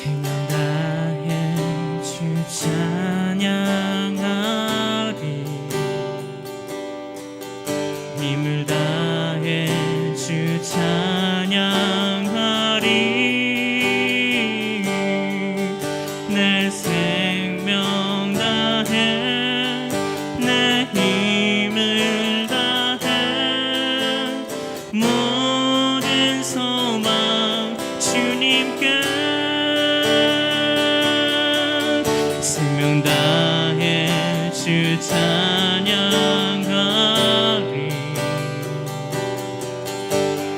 생명 다해 주 찬양하리. 힘을 다해 주 찬양하리. 내 생명 다해 내 힘을 다해 모든 소망 주님께 생명 다해 주 찬양하리.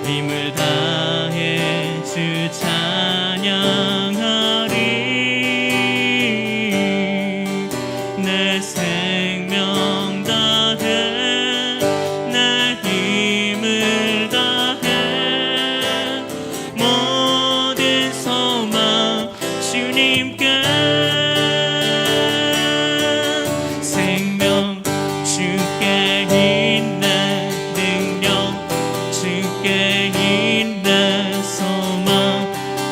힘을 다해 주 찬양하리. 내 생명 다해 내 힘을 다해 모든 소망 주님께 생명 주께 있네 능력 주께 있네 소망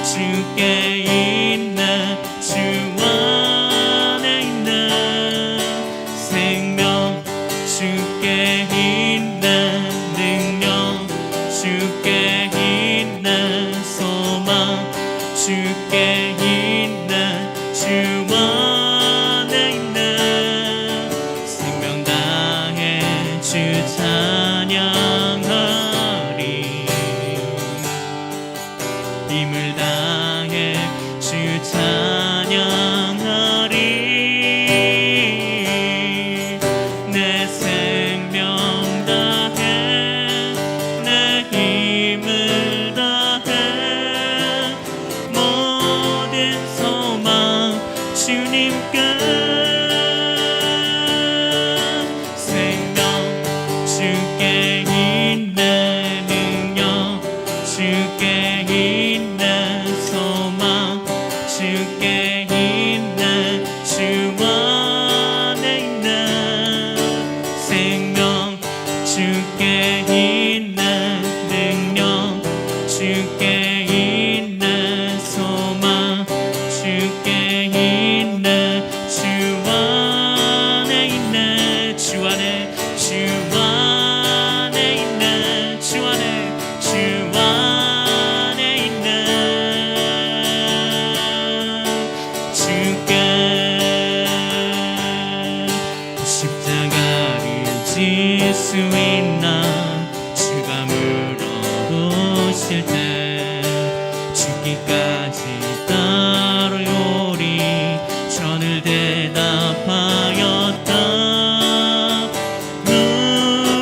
주께 있네 주 안에 있네 생명 주께 있네 능력 주께 있네 소망 주께 있네 주 안에 있네 생명 다해 주 찬양하리. 힘을 다해 주 찬양하리. 내 생명 다해 내 힘을 다해 모든 소망 주님께 생명 주께 있네 능력 주께 있네 소망 주께 있네 주 안에 있네 생명 주께 있네 능력 주께 있네 소망 주께 있네 주 안에 있네 주 안에 주 안에 있네 주 안에 주 안에 있네 주께 십자가를 질 수 있나 주가 물어보실 때 죽기까지 따르오리 전을 대답하였다.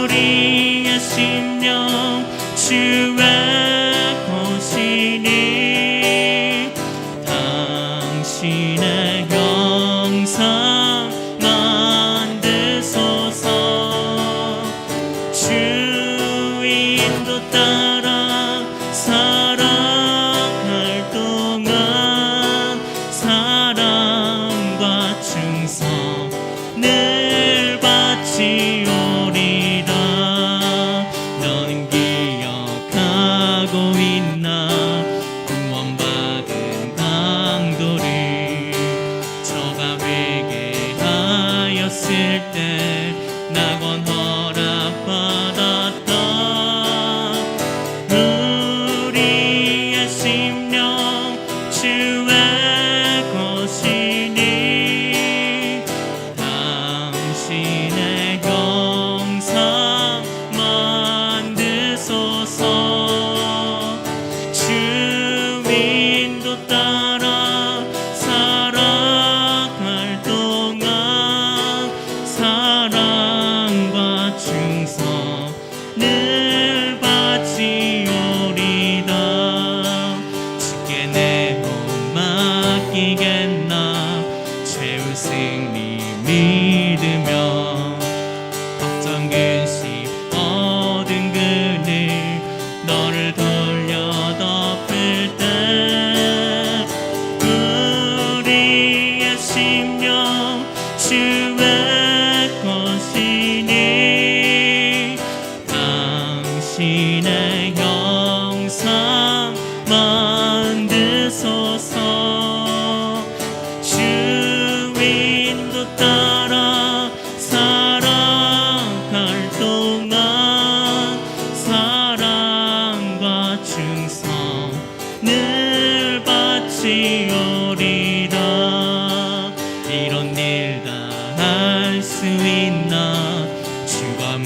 우리의 심령 주의 것이니 당신의 형상 만드소서. 주인도 따라 살아갈 늘 바치오리라. 이런 일 다 할 수 있나 주가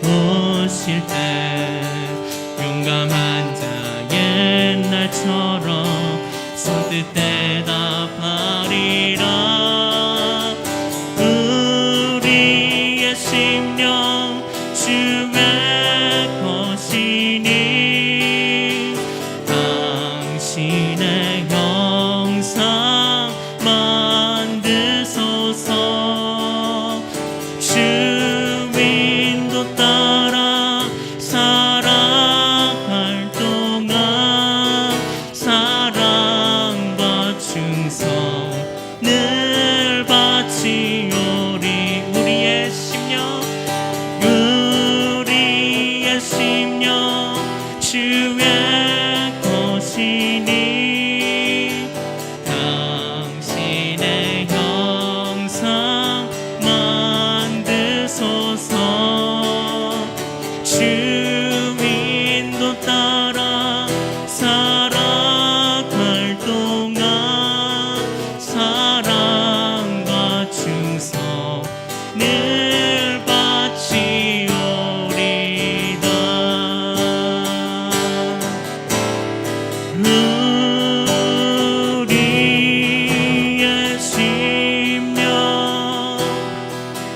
물어보실 때 용감한 자 옛날처럼 선뜻 대답하리라. 우리의 심령 주의 것이니 당신의 형상 만드소서. 주인도 따라 살아갈 동안 사랑과 충성 늘 바치오리. 우리의 심령 주의 것이니 당신의 형상 만드소서. 주인도 따라 살아갈 동안 사랑과 충성 늘 바치오리다. 우리의 심령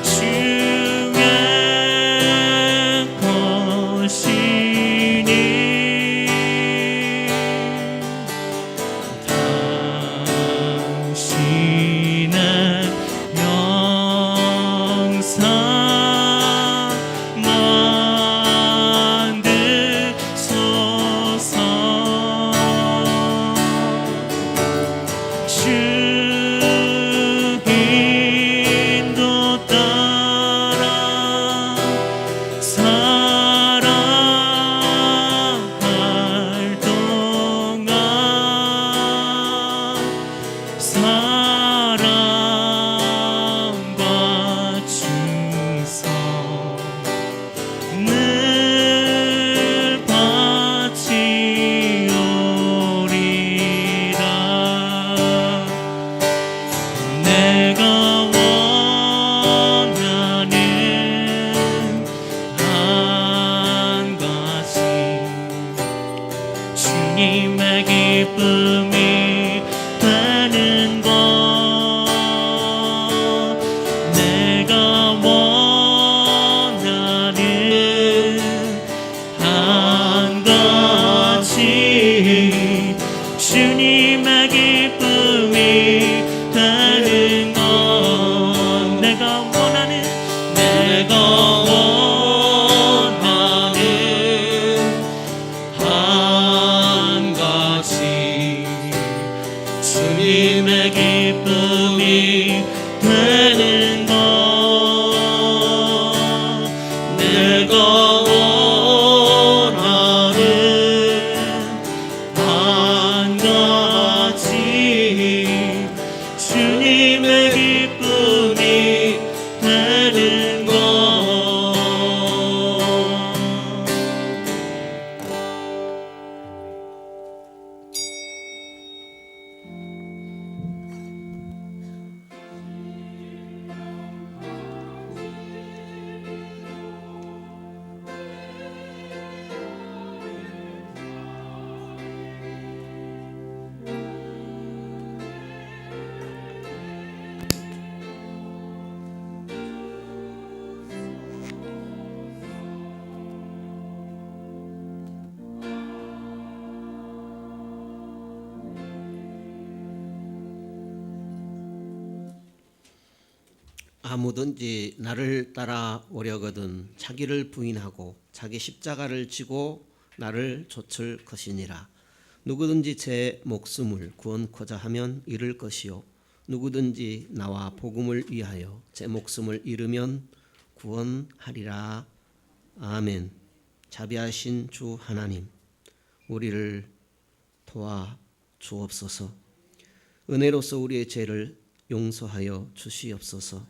주의 것이니 당신의 영상 만드소서. 주인도 따라 살아갈 동안 사랑과 충성 늘 바치오리라. 내가 원하는 한 가지 주님의 기쁨이 되는 것. 내가 원하는 한 가지 주님의 기쁨이 되는 것. 내가 원하는 한 가지 주님의 기쁨이 되는 것. 내가 원하는 한 가지 주님의 기쁨이 되는 것. 아무든지 나를 따라오려거든 자기를 부인하고 자기 십자가를 지고 나를 좇을 것이니라. 누구든지 제 목숨을 구원코자 하면 잃을 것이요 누구든지 나와 복음을 위하여 제 목숨을 잃으면 구원하리라. 아멘. 자비하신 주 하나님, 우리를 도와 주옵소서. 은혜로서 우리의 죄를 용서하여 주시옵소서.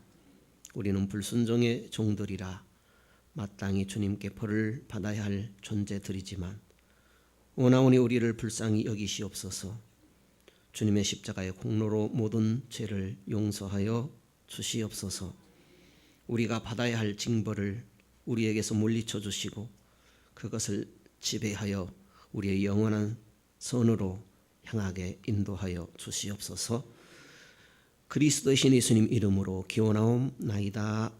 우리는 불순종의 종들이라 마땅히 주님께 벌을 받아야 할 존재들이지만 원하오니 우리를 불쌍히 여기시옵소서. 주님의 십자가의 공로로 모든 죄를 용서하여 주시옵소서. 우리가 받아야 할 징벌을 우리에게서 물리쳐 주시고 그것을 지배하여 우리의 영원한 선으로 향하게 인도하여 주시옵소서. 그리스도의 신 예수님 이름으로 기원하옵나이다.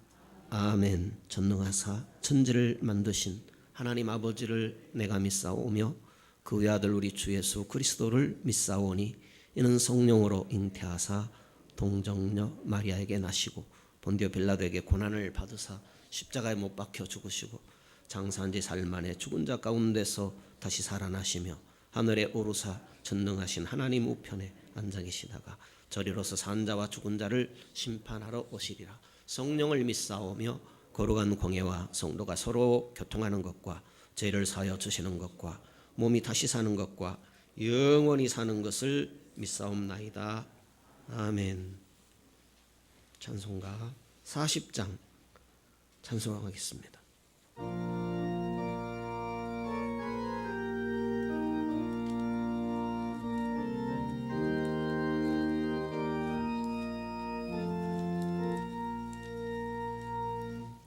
아멘. 전능하사 천지를 만드신 하나님 아버지를 내가 믿사오며 그 외아들 우리 주 예수 그리스도를 믿사오니 이는 성령으로 잉태하사 동정녀 마리아에게 나시고 본디오 빌라도에게 고난을 받으사 십자가에 못 박혀 죽으시고 장사한 지 사흘 만에 죽은 자 가운데서 다시 살아나시며 하늘에 오르사 전능하신 하나님 우편에 앉아 계시다가 저리로서 산 자와 죽은 자를 심판하러 오시리라. 성령을 믿사오며 거룩한 공예와 성도가 서로 교통하는 것과 죄를 사하여 주시는 것과 몸이 다시 사는 것과 영원히 사는 것을 믿사옵나이다. 아멘. 찬송가 40장 찬송하겠습니다.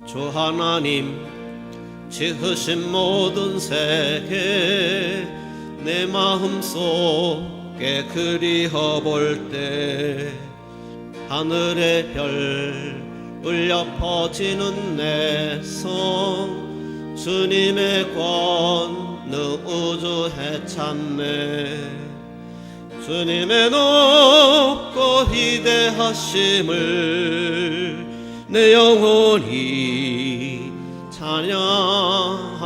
주 하나님 지으신 모든 세계 내 마음속에 그리워 볼 때 하늘의 별 울려 퍼지는 내 성 주님의 권능 우주에 찬네. 주님의 높고 위대하심을 내 영혼이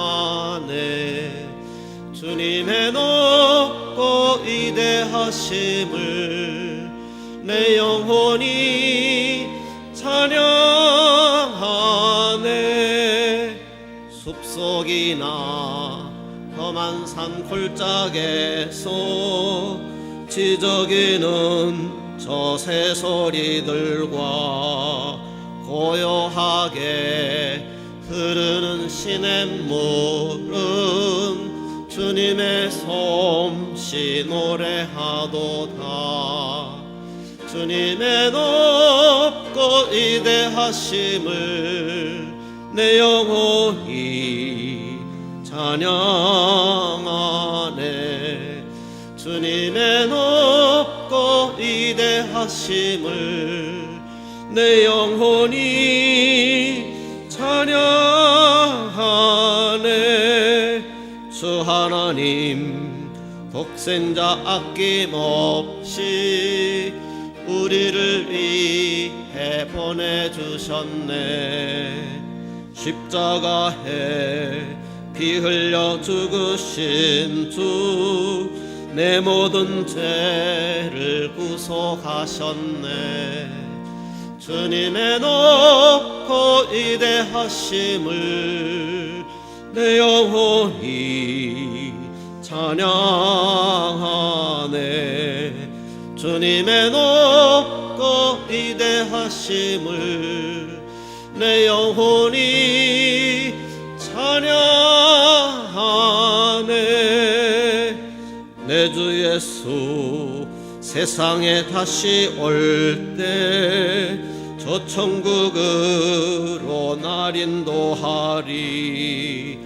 찬양하네. 주님의 높고 위대하심을 내 영혼이 찬양하네. 숲속이나 험한 산 골짜기에서 지저귀는 저 새소리들과 고요하게 흐르는 시냇물은 주님의 솜씨 노래하도다. 주님의 높고 위대하심을 내 영혼이 찬양하네. 주님의 높고 위대하심을 내 영혼이 찬양하네. 주 하나님 독생자 아낌없이 우리를 위해 보내주셨네. 십자가에 피 흘려 죽으신 주 내 모든 죄를 구속하셨네. 주님의 높고 위대하심을 내 영혼이 찬양하네. 주님의 높고 위대하심을 내 영혼이 찬양하네. 내 주 예수 세상에 다시 올 때 저 천국으로 날 인도하리.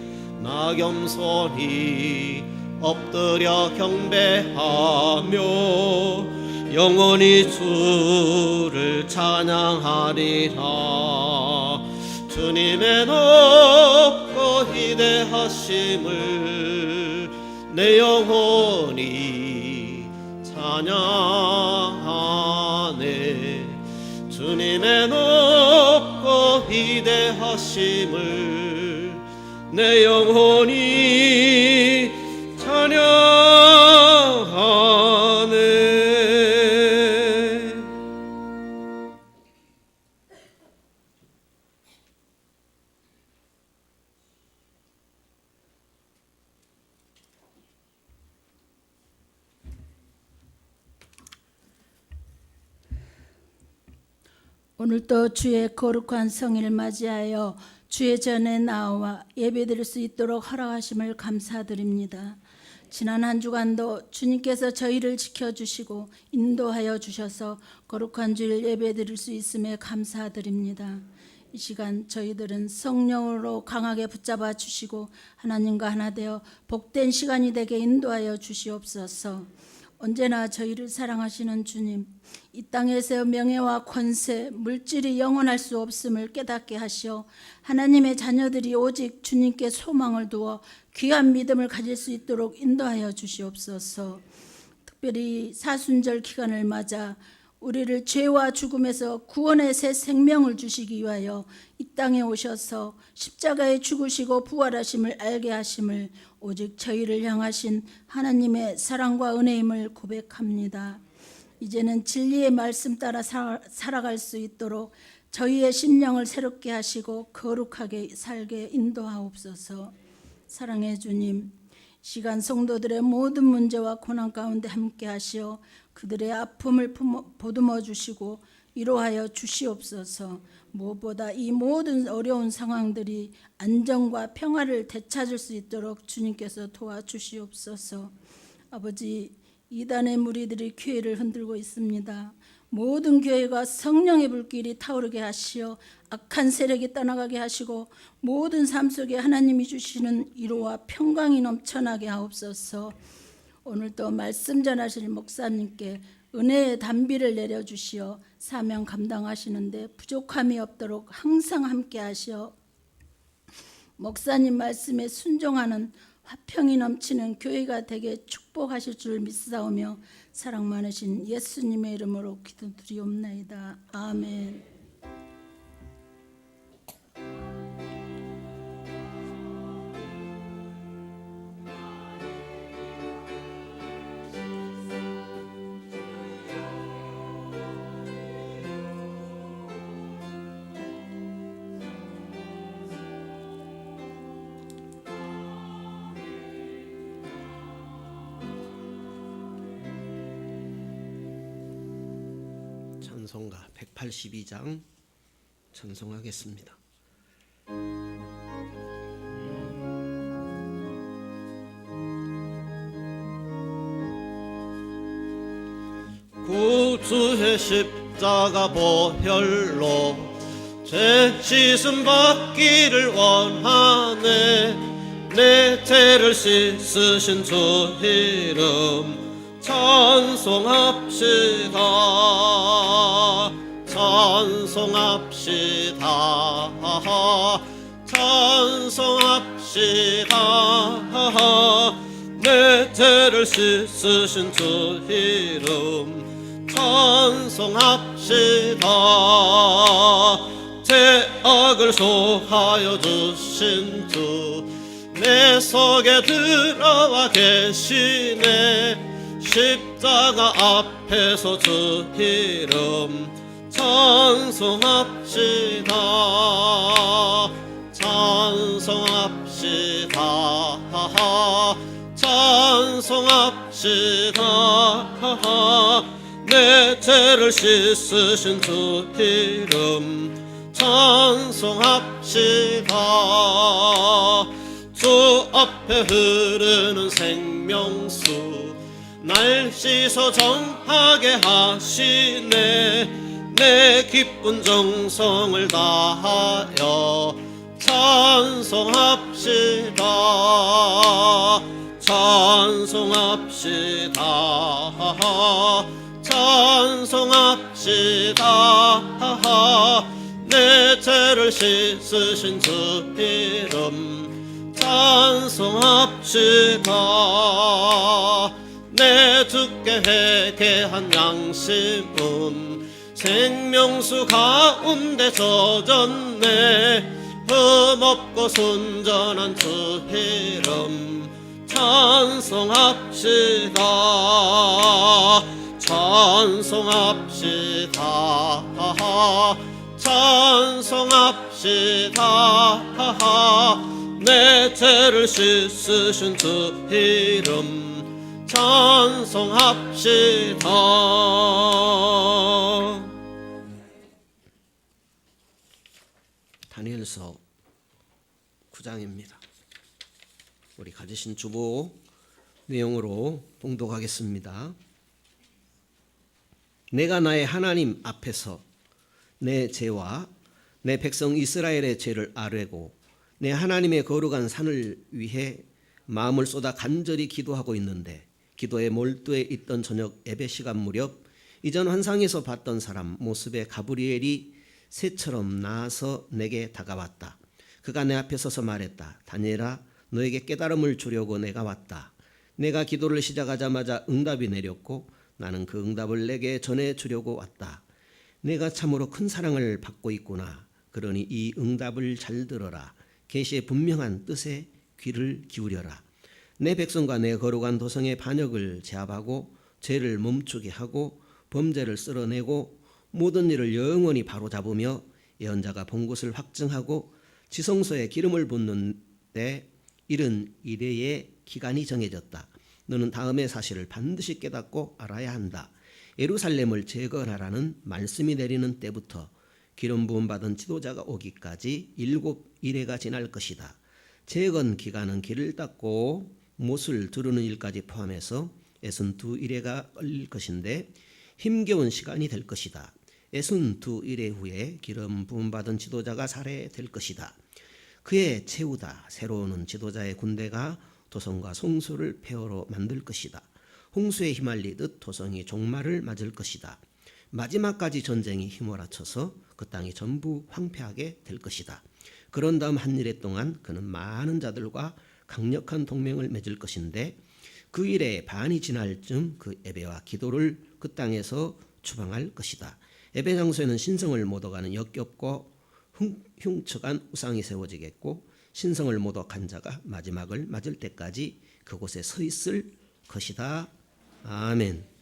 나 겸손히 엎드려 경배하며 영원히 주를 찬양하리라. 주님의 높고 위대하심을 내 영혼이 찬양하네. 주님의 높고 위대하심을 내 영혼이 찬양하네. 오늘도 주의 거룩한 성일을 맞이하여 주의 전에 나와 예배드릴 수 있도록 허락하심을 감사드립니다. 지난 한 주간도 주님께서 저희를 지켜주시고 인도하여 주셔서 거룩한 주일 예배드릴 수 있음에 감사드립니다. 이 시간 저희들은 성령으로 강하게 붙잡아 주시고 하나님과 하나 되어 복된 시간이 되게 인도하여 주시옵소서. 언제나 저희를 사랑하시는 주님, 이 땅에서 명예와 권세, 물질이 영원할 수 없음을 깨닫게 하시어 하나님의 자녀들이 오직 주님께 소망을 두어 귀한 믿음을 가질 수 있도록 인도하여 주시옵소서. 특별히 사순절 기간을 맞아 우리를 죄와 죽음에서 구원의 새 생명을 주시기 위하여 이 땅에 오셔서 십자가에 죽으시고 부활하심을 알게 하심을 오직 저희를 향하신 하나님의 사랑과 은혜임을 고백합니다. 이제는 진리의 말씀 따라 살아갈 수 있도록 저희의 심령을 새롭게 하시고 거룩하게 살게 인도하옵소서. 사랑의 주님, 시간 성도들의 모든 문제와 고난 가운데 함께 하시어 그들의 아픔을 보듬어 주시고 위로하여 주시옵소서. 무엇보다 이 모든 어려운 상황들이 안정과 평화를 되찾을 수 있도록 주님께서 도와주시옵소서. 아버지, 이단의 무리들이 교회를 흔들고 있습니다. 모든 교회가 성령의 불길이 타오르게 하시어 악한 세력이 떠나가게 하시고 모든 삶 속에 하나님이 주시는 위로와 평강이 넘쳐나게 하옵소서. 오늘도 말씀 전하실 목사님께 은혜의 단비를 내려주시어 사명 감당하시는데 부족함이 없도록 항상 함께 하시어 목사님 말씀에 순종하는 화평이 넘치는 교회가 되게 축복하실 줄 믿사오며 사랑 많으신 예수님의 이름으로 기도드리옵나이다. 아멘. 찬송가 182장 찬송하겠습니다. 구주의 십자가 보혈로 죄 씻음 받기를 원하네. 내 죄를 씻으신 주 이름 찬송합시다. 찬송합시다. 찬송합시다. 내 죄를 씻으신 주 이름 찬송합시다. 죄악을 소하여 주신 주 내 속에 들어와 계시네. 십자가 앞에서 주 이름 찬송합시다. 찬송합시다. 찬송합시다. 내 죄를 씻으신 주 이름 찬송합시다. 주 앞에 흐르는 생명수 날 씻어 정하게 하시네. 내 기쁜 정성을 다하여 찬송합시다. 찬송합시다. 찬송합시다. 내 죄를 씻으신 주 이름 찬송합시다. 내 주께 회개한 양심은 생명수 가운데 젖었네. 흠없고 순전한 주 이름 찬송합시다. 찬송합시다. 찬송합시다. 내 죄를 씻으신 주 이름 찬송합시다. 다니엘서 9장입니다. 우리 가지신 주보 내용으로 봉독하겠습니다. 내가 나의 하나님 앞에서 내 죄와 내 백성 이스라엘의 죄를 아뢰고 내 하나님의 거룩한 산을 위해 마음을 쏟아 간절히 기도하고 있는데 기도에 몰두해 있던 저녁 예배 시간 무렵 이전 환상에서 봤던 사람 모습의 가브리엘이 새처럼 나아서 내게 다가왔다. 그가 내 앞에 서서 말했다. 다니엘아, 너에게 깨달음을 주려고 내가 왔다. 내가 기도를 시작하자마자 응답이 내렸고 나는 그 응답을 내게 전해주려고 왔다. 내가 참으로 큰 사랑을 받고 있구나. 그러니 이 응답을 잘 들어라. 계시의 분명한 뜻에 귀를 기울여라. 내 백성과 내 거룩한 도성의 반역을 제압하고 죄를 멈추게 하고 범죄를 쓸어내고 모든 일을 영원히 바로잡으며 예언자가 본 것을 확증하고 지성소에 기름을 붓는데 이른 이래의 기간이 정해졌다. 너는 다음의 사실을 반드시 깨닫고 알아야 한다. 예루살렘을 재건하라는 말씀이 내리는 때부터 기름 부음 받은 지도자가 오기까지 7일회가 지날 것이다. 재건 기간은 길을 닦고 못을 두르는 일까지 포함해서 62일회가 걸릴 것인데 힘겨운 시간이 될 것이다. 62일회 후에 기름 부음 받은 지도자가 살해될 것이다. 그의 최후다. 새로운 지도자의 군대가 도성과 성소를 폐허로 만들 것이다. 홍수에 휘말리듯 도성이 종말을 맞을 것이다. 마지막까지 전쟁이 휘몰아쳐서 그 땅이 전부 황폐하게 될 것이다. 그런 다음 한 일해 동안 그는 많은 자들과 강력한 동맹을 맺을 것인데 그 일의 반이 지날 즈음 그 예배와 기도를 그 땅에서 추방할 것이다. 예배 장소에는 신성을 모독하는 역겹고 흉측한 우상이 세워지겠고 신성을 모독한 자가 마지막을 맞을 때까지 그곳에 서 있을 것이다. 아멘.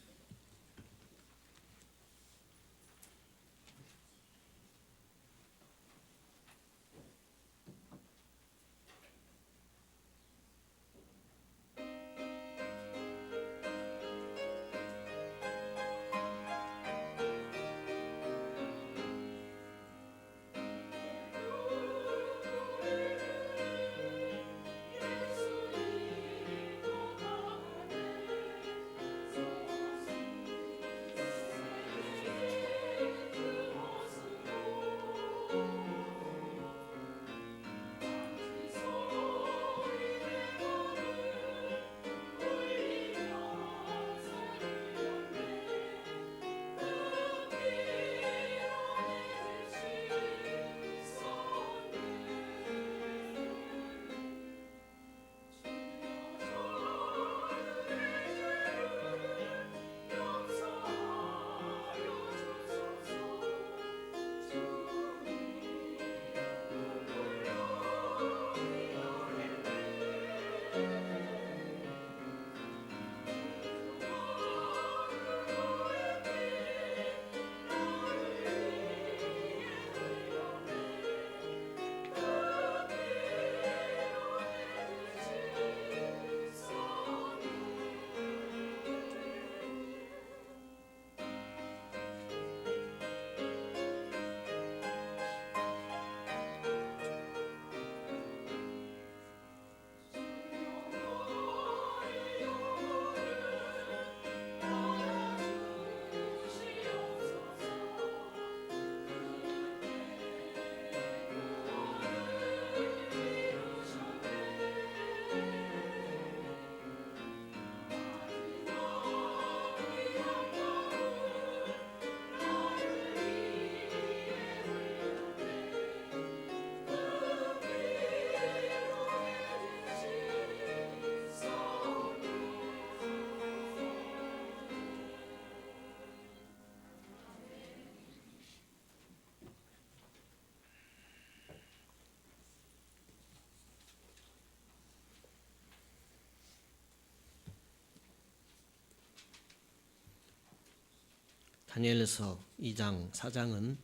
다니엘서 2장 4장은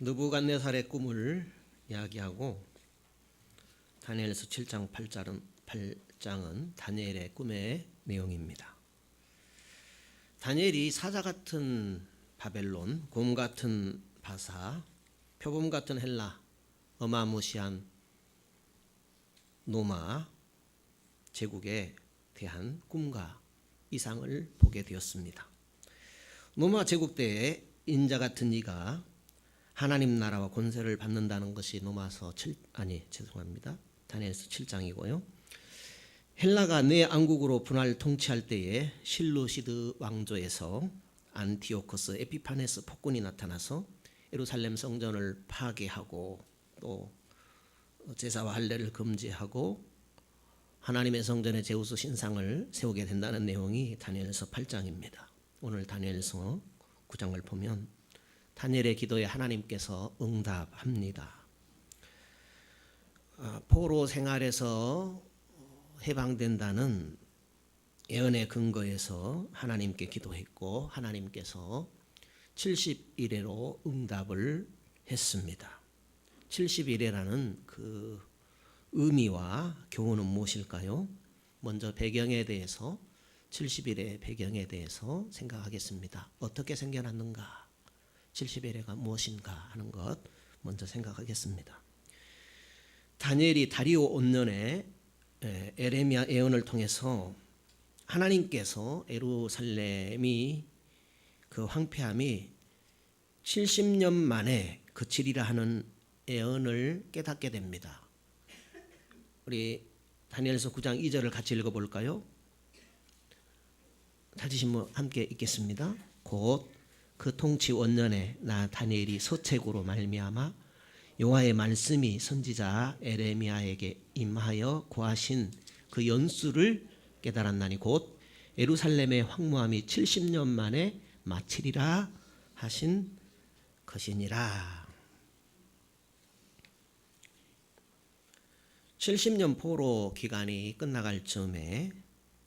느부갓네살의 꿈을 이야기하고 다니엘서 7장 8장은 다니엘의 꿈의 내용입니다. 다니엘이 사자 같은 바벨론, 곰 같은 바사, 표범 같은 헬라, 어마무시한 노마 제국의 대한 꿈과 이상을 보게 되었습니다. 로마 제국 때에 인자 같은 이가 하나님 나라와 권세를 받는다는 것이 다니엘서 7장이고요. 헬라가 내 왕국으로 분할 통치할 때에 실루시드 왕조에서 안티오코스 에피파네스 폭군이 나타나서 예루살렘 성전을 파괴하고 또 제사와 할례를 금지하고 하나님의 성전에 제우스 신상을 세우게 된다는 내용이 다니엘서 8장입니다. 오늘 다니엘서 9장을 보면 다니엘의 기도에 하나님께서 응답합니다. 포로 생활에서 해방된다는 예언의 근거에서 하나님께 기도했고 하나님께서 70일에로 응답을 했습니다. 70일이라는 그 의미와 교훈은 무엇일까요? 먼저 배경에 대해서 70일의 배경에 대해서 생각하겠습니다. 어떻게 생겨났는가? 70일가 무엇인가 하는 것 먼저 생각하겠습니다. 다니엘이 다리오 5년에 에레미야 예언을 통해서 하나님께서 예루살렘이 그 황폐함이 70년 만에 그치리라 하는 예언을 깨닫게 됩니다. 우리 다니엘서 9장 2절을 같이 읽어볼까요? 찾으신 분 함께 읽겠습니다. 곧 그 통치 원년에 나 다니엘이 서책으로 말미암아 여호와의 말씀이 선지자 에레미야에게 임하여 고하신 그 연수를 깨달았나니 곧 예루살렘의 황무함이 70년 만에 마치리라 하신 것이니라. 70년 포로 기간이 끝나갈 즈음에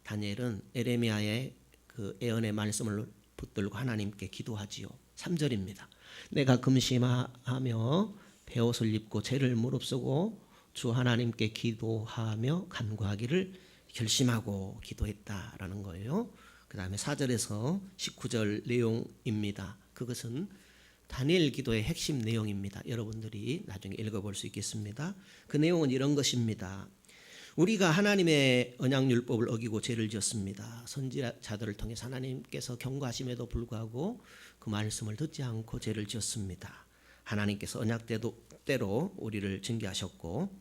다니엘은 에레미야의 그 예언의 말씀을 붙들고 하나님께 기도하지요. 3절입니다. 내가 금심하며 베옷을 입고 죄를 무릅쓰고 주 하나님께 기도하며 간구하기를 결심하고 기도했다라는 거예요. 그 다음에 4절에서 19절 내용입니다. 그것은 다니엘 기도의 핵심 내용입니다. 여러분들이 나중에 읽어볼 수 있겠습니다. 그 내용은 이런 것입니다. 우리가 하나님의 언약율법을 어기고 죄를 지었습니다. 선지자들을 통해서 하나님께서 경고하심에도 불구하고 그 말씀을 듣지 않고 죄를 지었습니다. 하나님께서 언약대로 우리를 징계하셨고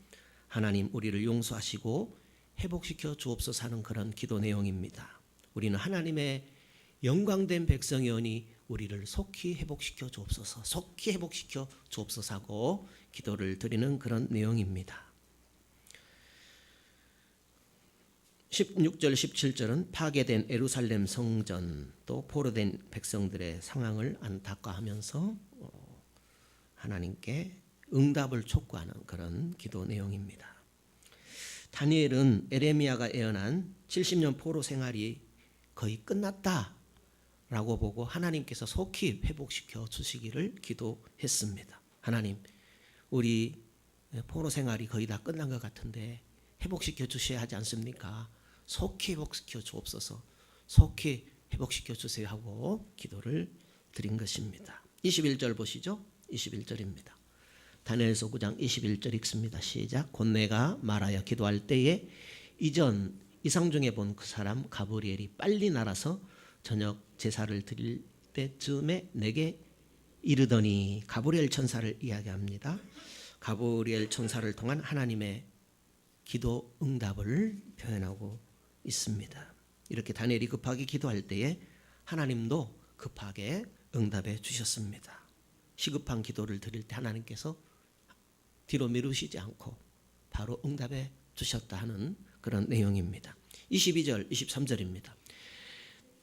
하나님 우리를 용서하시고 회복시켜 주옵소서 하는 그런 기도 내용입니다. 우리는 하나님의 영광된 백성이오니 우리를 속히 회복시켜 주옵소서, 속히 회복시켜 주옵소서 하고 기도를 드리는 그런 내용입니다. 16절 17절은 파괴된 예루살렘 성전 또 포로된 백성들의 상황을 안타까워하면서 하나님께 응답을 촉구하는 그런 기도 내용입니다. 다니엘은 에레미야가 예언한 70년 포로 생활이 거의 끝났다라고 보고 하나님께서 속히 회복시켜 주시기를 기도했습니다. 하나님, 우리 포로 생활이 거의 다 끝난 것 같은데 회복시켜 주셔야 하지 않습니까? 속히 회복시켜 주옵소서, 속히 회복시켜 주세요 하고 기도를 드린 것입니다. 21절 보시죠. 21절입니다. 다니엘서 9장 21절 읽습니다. 시작. 곧 내가 말하여 기도할 때에 이전 이상 중에 본 그 사람 가브리엘이 빨리 날아서 저녁 제사를 드릴 때쯤에 내게 이르더니, 가브리엘 천사를 이야기합니다. 가브리엘 천사를 통한 하나님의 기도 응답을 표현하고 있습니다. 이렇게 다니엘이 급하게 기도할 때에 하나님도 급하게 응답해 주셨습니다. 시급한 기도를 드릴 때 하나님께서 뒤로 미루시지 않고 바로 응답해 주셨다 하는 그런 내용입니다. 22절 23절입니다.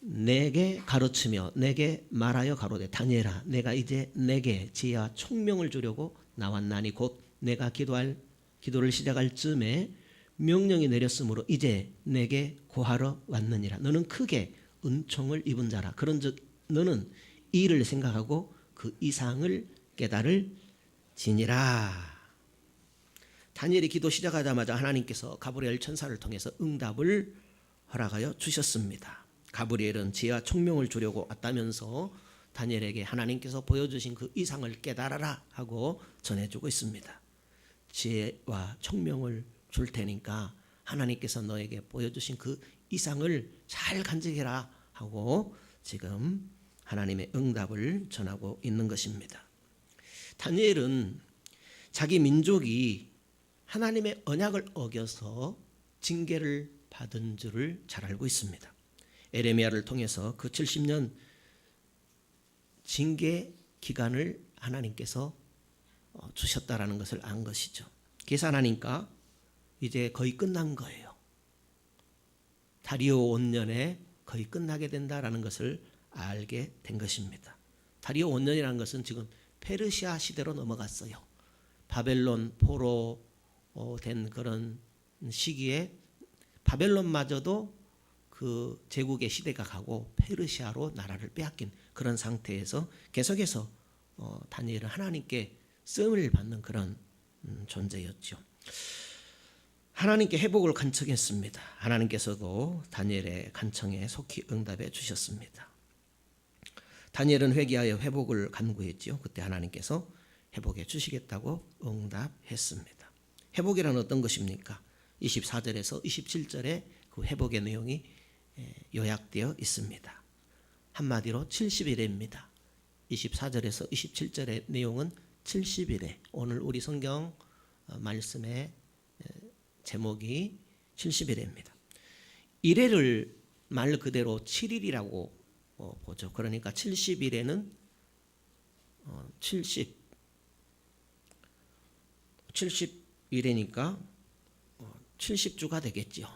내게 가르치며 내게 말하여 가로되 다니엘아, 내가 이제 내게 지혜와 총명을 주려고 나왔나니 곧 내가 기도를 시작할 즈음에 명령이 내렸으므로 이제 내게 고하러 왔느니라. 너는 크게 은총을 입은 자라. 그런즉 너는 이 일을 생각하고 그 이상을 깨달을지니라. 다니엘이 기도 시작하자마자 하나님께서 가브리엘 천사를 통해서 응답을 허락하여 주셨습니다. 가브리엘은 지혜와 총명을 주려고 왔다면서 다니엘에게 하나님께서 보여주신 그 이상을 깨달아라 하고 전해주고 있습니다. 지혜와 총명을 줄 테니까 하나님께서 너에게 보여주신 그 이상을 잘 간직해라 하고 지금 하나님의 응답을 전하고 있는 것입니다. 다니엘은 자기 민족이 하나님의 언약을 어겨서 징계를 받은 줄을 잘 알고 있습니다. 에레미야를 통해서 그 70년 징계 기간을 하나님께서 주셨다라는 것을 안 것이죠. 계산하니까 이제 거의 끝난 거예요. 다리오 원년에 거의 끝나게 된다라는 것을 알게 된 것입니다. 다리오 원년이라는 것은 지금 페르시아 시대로 넘어갔어요. 바벨론 포로 된 그런 시기에 바벨론마저도 그 제국의 시대가 가고 페르시아로 나라를 빼앗긴 그런 상태에서 계속해서 다니엘은 하나님께 쓰임을 받는 그런 존재였죠. 하나님께 회복을 간청했습니다. 하나님께서도 다니엘의 간청에 속히 응답해 주셨습니다. 다니엘은 회개하여 회복을 간구했지요. 그때 하나님께서 회복해 주시겠다고 응답했습니다. 회복이란 어떤 것입니까? 24절에서 27절에 그 회복의 내용이 요약되어 있습니다. 한마디로 70일입니다. 24절에서 27절의 내용은 70일에 오늘 우리 성경 말씀의 제목이 70일입니다. 일회를 말 그대로 7일이라고 보죠. 그러니까 70일에는 70일이니까 70주가 되겠죠.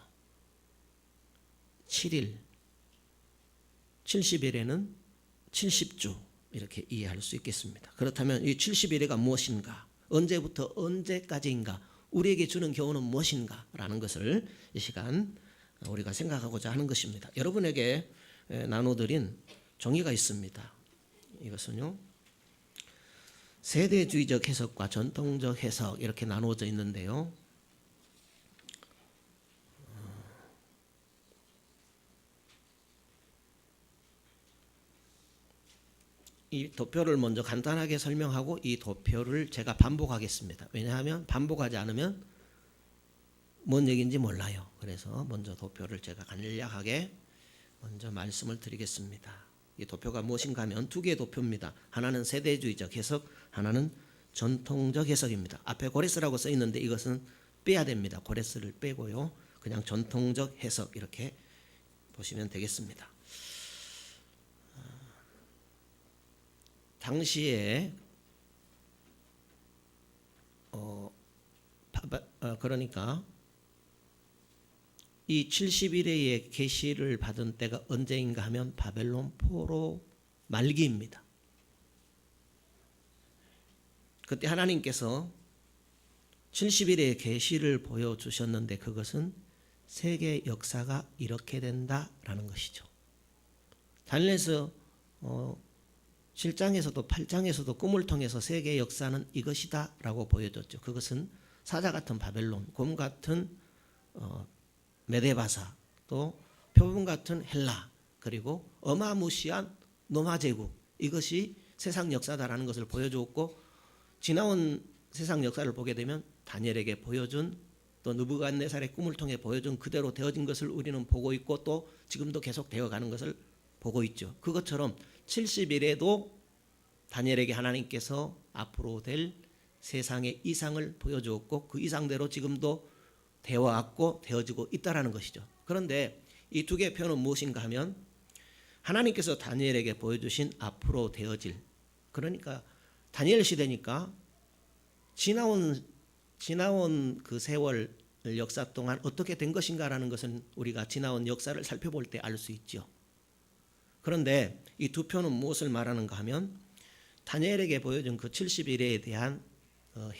7일 70일에는 70주 이렇게 이해할 수 있겠습니다. 그렇다면 이 70일에가 무엇인가? 언제부터 언제까지인가? 우리에게 주는 교훈은 무엇인가? 라는 것을 이 시간 우리가 생각하고자 하는 것입니다. 여러분에게 나눠드린 종이가 있습니다. 이것은요, 세대주의적 해석과 전통적 해석 이렇게 나누어져 있는데요. 이 도표를 먼저 간단하게 설명하고 이 도표를 제가 반복하겠습니다. 왜냐하면 반복하지 않으면 뭔 얘기인지 몰라요. 그래서 먼저 도표를 제가 간략하게 먼저 말씀을 드리겠습니다. 이 도표가 무엇인가 하면 두 개의 도표입니다. 하나는 세대주의적 해석, 하나는 전통적 해석입니다. 앞에 고레스라고 써 있는데 이것은 빼야 됩니다. 고레스를 빼고요. 그냥 전통적 해석 이렇게 보시면 되겠습니다. 당시에 그러니까 이 70일의 계시를 받은 때가 언제인가 하면 바벨론 포로 말기입니다. 그때 하나님께서 70일의 계시를 보여주셨는데 그것은 세계 역사가 이렇게 된다라는 것이죠. 다니엘서 7장에서도 8장에서도 꿈을 통해서 세계의 역사는 이것이다 라고 보여줬죠. 그것은 사자 같은 바벨론, 곰 같은 메데바사, 또 표범 같은 헬라, 그리고 어마무시한 로마 제국, 이것이 세상 역사다라는 것을 보여주었고, 지나온 세상 역사를 보게 되면 다니엘에게 보여준, 또 느부갓네살의 꿈을 통해 보여준 그대로 되어진 것을 우리는 보고 있고, 또 지금도 계속 되어가는 것을 보고 있죠. 그것처럼 70일에도 다니엘에게 하나님께서 앞으로 될 세상의 이상을 보여주었고 그 이상대로 지금도 되어왔고 되어지고 있다라는 것이죠. 그런데 이 두 개의 표현은 무엇인가 하면 하나님께서 다니엘에게 보여주신 앞으로 되어질, 그러니까 다니엘 시대니까 지나온 그 세월 역사 동안 어떻게 된 것인가라는 것은 우리가 지나온 역사를 살펴볼 때 알 수 있죠. 그런데 이 두 표는 무엇을 말하는가 하면 다니엘에게 보여준 그 70일에 대한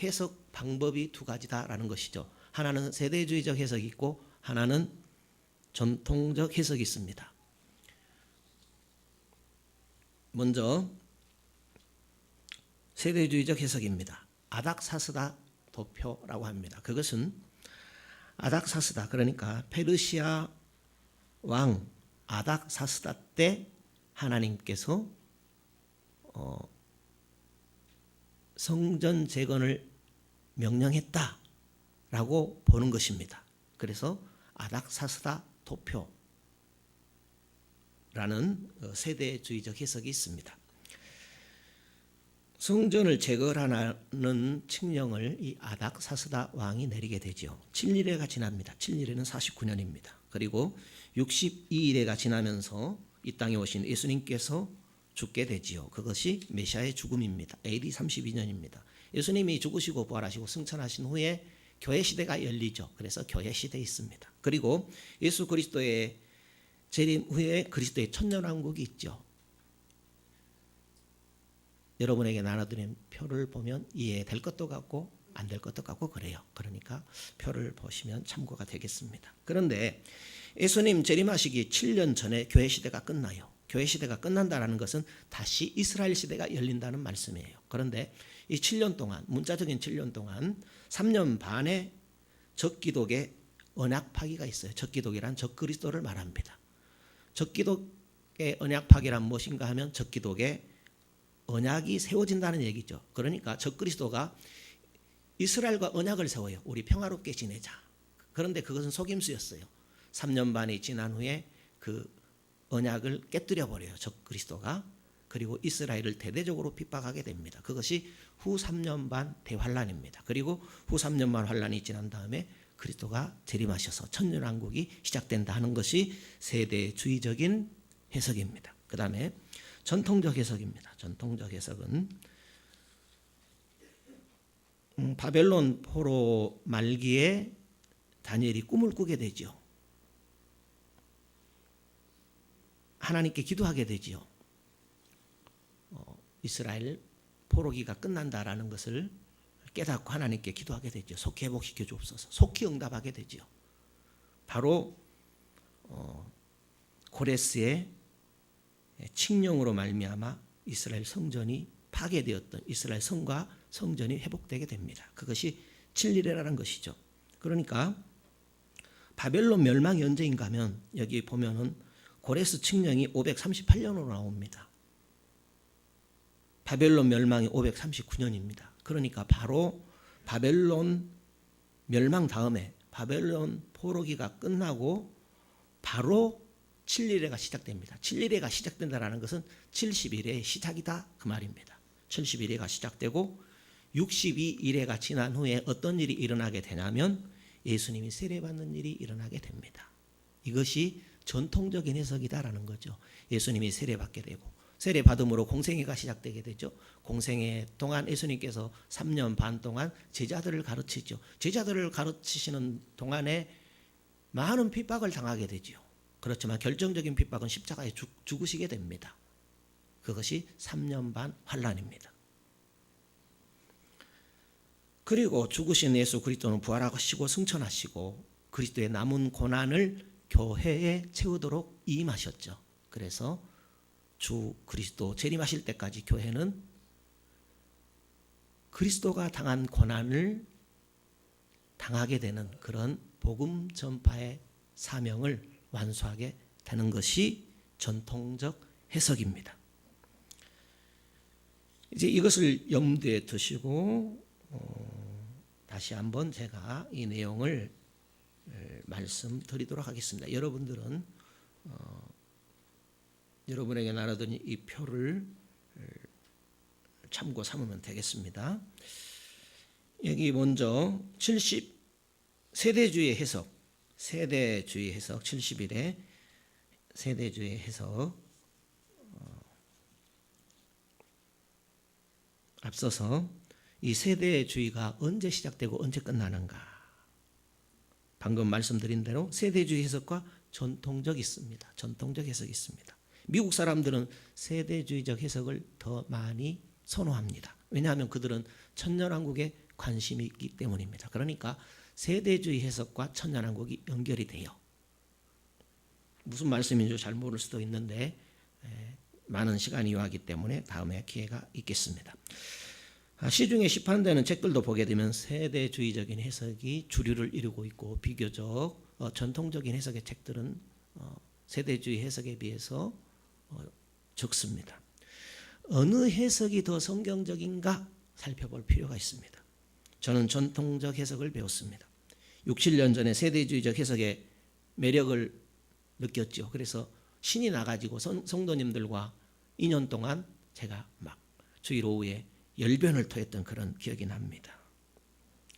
해석 방법이 두 가지다라는 것이죠. 하나는 세대주의적 해석이 있고 하나는 전통적 해석이 있습니다. 먼저 세대주의적 해석입니다. 아닥사스다 도표라고 합니다. 그것은 아닥사스다, 그러니까 페르시아 왕 아닥사스다 때 하나님께서 성전 재건을 명령했다라고 보는 것입니다. 그래서 아닥사스다 도표 세대주의적 해석이 있습니다. 성전을 제거하는 칙령을 이 아닥사스다 왕이 내리게 되죠. 7일회가 지납니다. 7일회는 49년입니다. 그리고 62일회가 지나면서 이 땅에 오신 예수님께서 죽게 되지요. 그것이 메시아의 죽음입니다. AD 32년입니다. 예수님이 죽으시고 부활하시고 승천하신 후에 교회 시대가 열리죠. 그래서 교회 시대에 있습니다. 그리고 예수 그리스도의 재림 후에 그리스도의 천년왕국이 있죠. 여러분에게 나눠드린 표를 보면 이해될 것도 같고 안 될 것도 같고 그래요. 그러니까 표를 보시면 참고가 되겠습니다. 그런데 예수님 재림하시기 7년 전에 교회 시대가 끝나요. 교회 시대가 끝난다는 것은 다시 이스라엘 시대가 열린다는 말씀이에요. 그런데 이 7년 동안, 문자적인 7년 동안 3년 반의 적기독의 언약 파기가 있어요. 적기독이란 적그리스도를 말합니다. 적기독의 언약 파기란 무엇인가 하면 적기독의 언약이 세워진다는 얘기죠. 그러니까 적그리스도가 이스라엘과 언약을 세워요. 우리 평화롭게 지내자. 그런데 그것은 속임수였어요. 3년 반이 지난 후에 그 언약을 깨뜨려 버려요. 적그리스도가. 그리고 이스라엘을 대대적으로 핍박하게 됩니다. 그것이 후 3년 반 대환란입니다. 그리고 후 3년 반 환란이 지난 다음에 그리스도가 재림하셔서 천년왕국이 시작된다 하는 것이 세대주의적인 해석입니다. 그 다음에 전통적 해석입니다. 전통적 해석은 바벨론 포로 말기에 다니엘이 꿈을 꾸게 되죠. 하나님께 기도하게 되지요. 이스라엘 포로기가 끝난다라는 것을 깨닫고 하나님께 기도하게 되죠. 속히 회복시켜 주옵소서. 속히 응답하게 되죠. 바로 고레스의 칙령으로 말미암아 이스라엘 성전이 파괴되었던 이스라엘 성과 성전이 회복되게 됩니다. 그것이 7일이라는 것이죠. 그러니까 바벨론 멸망이 언제인가 하면 여기 보면은 고레스 칙령이 538년으로 나옵니다. 바벨론 멸망이 539년입니다. 그러니까 바로 바벨론 멸망 다음에 바벨론 포로기가 끝나고 바로 7일회가 시작됩니다. 7일회가 시작된다는 것은 70일의 시작이다 그 말입니다. 70일회가 시작되고 62일회가 지난 후에 어떤 일이 일어나게 되냐면 예수님이 세례받는 일이 일어나게 됩니다. 이것이 전통적인 해석이다라는 거죠. 예수님이 세례받게 되고 세례받음으로 공생애가 시작되게 되죠. 공생애 동안 예수님께서 3년 반 동안 제자들을 가르치죠. 제자들을 가르치시는 동안에 많은 핍박을 당하게 되죠. 그렇지만 결정적인 핍박은 십자가에 죽으시게 됩니다. 그것이 3년 반 환란입니다. 그리고 죽으신 예수 그리스도는 부활하시고 승천하시고 그리스도의 남은 고난을 교회에 채우도록 임하셨죠. 그래서 주 그리스도 재림하실 때까지 교회는 그리스도가 당한 고난을 당하게 되는 그런 복음 전파의 사명을 완수하게 되는 것이 전통적 해석입니다. 이제 이것을 염두에 두시고 다시 한번 제가 이 내용을 말씀드리도록 하겠습니다. 여러분들은 여러분에게 나눠드린 이 표를 참고 삼으면 되겠습니다. 여기 먼저 70 세대주의 해석 70일에 세대주의 해석 앞서서 이 세대주의가 언제 시작되고 언제 끝나는가? 방금 말씀드린 대로 세대주의 해석과 전통적 있습니다. 전통적 해석이 있습니다. 미국 사람들은 세대주의적 해석을 더 많이 선호합니다. 왜냐하면 그들은 천년왕국에 관심이 있기 때문입니다. 그러니까 세대주의 해석과 천년왕국이 연결이 돼요. 무슨 말씀인지 잘 모를 수도 있는데 많은 시간이 요하기 때문에 다음에 기회가 있겠습니다. 시중에 시판되는 책들도 보게 되면 세대주의적인 해석이 주류를 이루고 있고 비교적 전통적인 해석의 책들은 세대주의 해석에 비해서 적습니다. 어느 해석이 더 성경적인가 살펴볼 필요가 있습니다. 저는 전통적 해석을 배웠습니다. 6, 7년 전에 세대주의적 해석의 매력을 느꼈죠. 그래서 신이 나가지고 성도님들과 2년 동안 제가 막 주일 오후에 열변을 토했던 그런 기억이 납니다.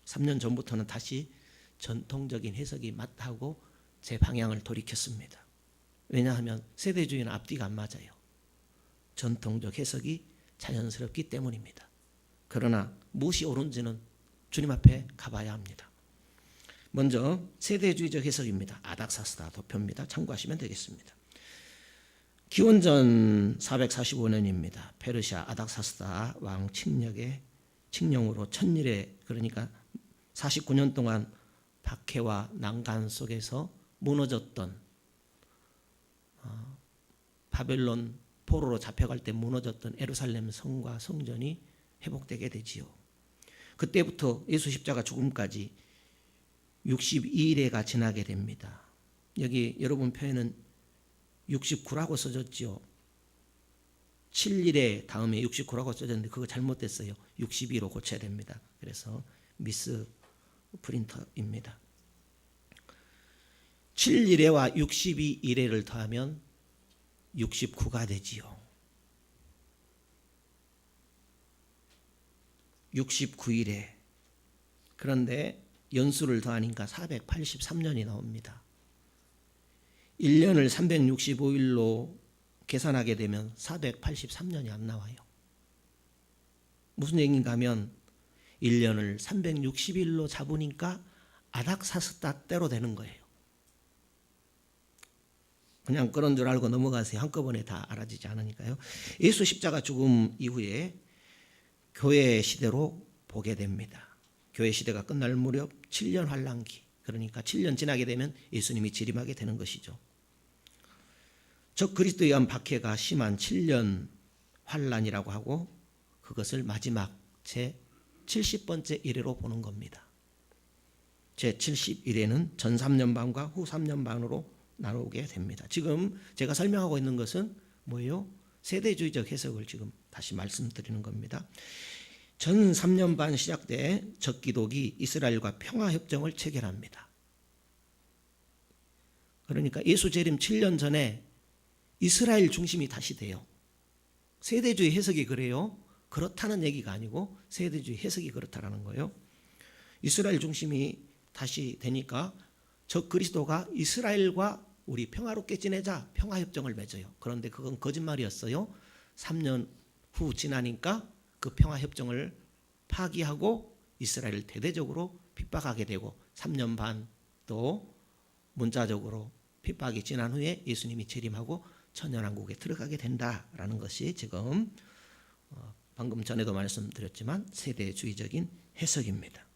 3년 전부터는 다시 전통적인 해석이 맞다고 제 방향을 돌이켰습니다. 왜냐하면 세대주의는 앞뒤가 안 맞아요. 전통적 해석이 자연스럽기 때문입니다. 그러나 무엇이 옳은지는 주님 앞에 가봐야 합니다. 먼저 세대주의적 해석입니다. 아닥사스다 도표입니다. 참고하시면 되겠습니다. 기원전 445년입니다. 페르시아 아닥사스다 왕 칙령으로 천일에, 그러니까 49년 동안 박해와 난간 속에서 무너졌던, 바벨론 포로로 잡혀갈 때 무너졌던 예루살렘 성과 성전이 회복되게 되지요. 그때부터 예수 십자가 죽음까지 62일에가 지나게 됩니다. 여기 여러분 표에는 69라고 써졌지요. 7일에 다음에 69라고 써졌는데 그거 잘못됐어요. 62로 고쳐야 됩니다. 그래서 미스 프린터입니다. 7일에와 62일에를 더하면 69가 되지요. 69일에. 그런데 연수를 더하니까 483년이 나옵니다. 1년을 365일로 계산하게 되면 483년이 안 나와요. 무슨 얘기인가 하면 1년을 360일로 잡으니까 아닥사스다 때로 되는 거예요. 그냥 그런 줄 알고 넘어가세요. 한꺼번에 다 알아지지 않으니까요. 예수 십자가 죽음 이후에 교회 시대로 보게 됩니다. 교회 시대가 끝날 무렵 7년 환란기, 그러니까 7년 지나게 되면 예수님이 재림하게 되는 것이죠. 적 그리스도에 의한 박해가 심한 7년 환란이라고 하고 그것을 마지막 제 70번째 이래로 보는 겁니다. 제 70일에는 전 3년 반과 후 3년 반으로 나누게 됩니다. 지금 제가 설명하고 있는 것은 뭐예요? 세대주의적 해석을 지금 다시 말씀드리는 겁니다. 전 3년 반 시작돼 적기독이 이스라엘과 평화협정을 체결합니다. 그러니까 예수 재림 7년 전에 이스라엘 중심이 다시 돼요. 세대주의 해석이 그래요. 그렇다는 얘기가 아니고 세대주의 해석이 그렇다라는 거예요. 이스라엘 중심이 다시 되니까 적 그리스도가 이스라엘과 우리 평화롭게 지내자 평화협정을 맺어요. 그런데 그건 거짓말이었어요. 3년 후 지나니까 그 평화협정을 파기하고 이스라엘을 대대적으로 핍박하게 되고 3년 반 또 문자적으로 핍박이 지난 후에 예수님이 재림하고 천년왕국에 들어가게 된다라는 것이 지금 방금 전에도 말씀드렸지만 세대주의적인 해석입니다.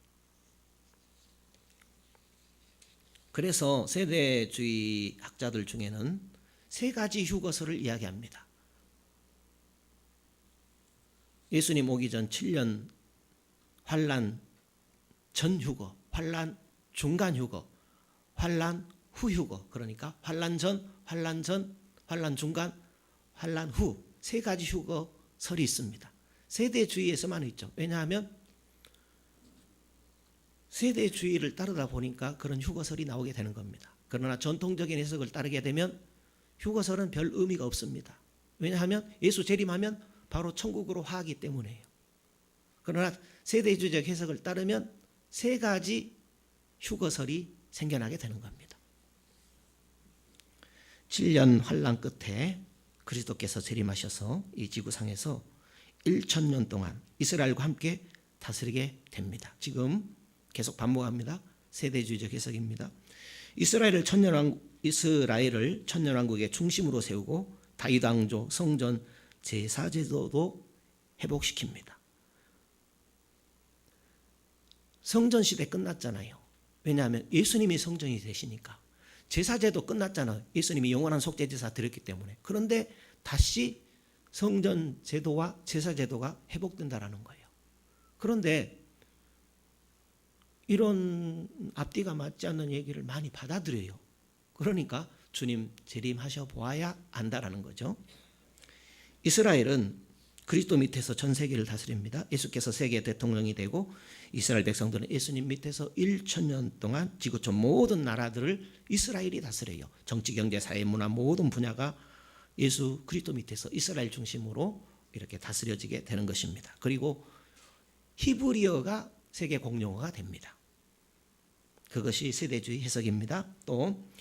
그래서 세대주의 학자들 중에는 세 가지 휴거설을 이야기합니다. 예수님 오기 전 7년 환란 전 휴거, 환란 중간 휴거, 환란 후 휴거, 그러니까 환란 전, 환란 중간, 환란 후 세 가지 휴거설이 있습니다. 세대주의에서만 있죠. 왜냐하면 세대주의를 따르다 보니까 그런 휴거설이 나오게 되는 겁니다. 그러나 전통적인 해석을 따르게 되면 휴거설은 별 의미가 없습니다. 왜냐하면 예수 재림하면 바로 천국으로 화하기 때문이에요. 그러나 세대주의적 해석을 따르면 세 가지 휴거설이 생겨나게 되는 겁니다. 7년 환란 끝에 그리스도께서 재림하셔서 이 지구상에서 1000년 동안 이스라엘과 함께 다스리게 됩니다. 지금 계속 반복합니다. 세대주의적 해석입니다. 이스라엘을 천년왕국의 중심으로 세우고 다윗 왕조, 성전, 제사제도도 회복시킵니다. 성전 시대 끝났잖아요. 왜냐하면 예수님이 성전이 되시니까. 제사제도 끝났잖아요. 예수님이 영원한 속죄제사 드렸기 때문에. 그런데 다시 성전 제도와 제사제도가 회복된다라는 거예요. 그런데 이런 앞뒤가 맞지 않는 얘기를 많이 받아들여요. 그러니까 주님 재림하셔 보아야 안다라는 거죠. 이스라엘은 그리스도 밑에서 전 세계를 다스립니다. 예수께서 세계 대통령이 되고 이스라엘 백성들은 예수님 밑에서 1000년 동안 지구촌 모든 나라들을 이스라엘이 다스려요. 정치, 경제, 사회, 문화 모든 분야가 예수 그리스도 밑에서 이스라엘 중심으로 이렇게 다스려지게 되는 것입니다. 그리고 히브리어가 세계 공용어가 됩니다. 그것이 세대주의 해석입니다. 또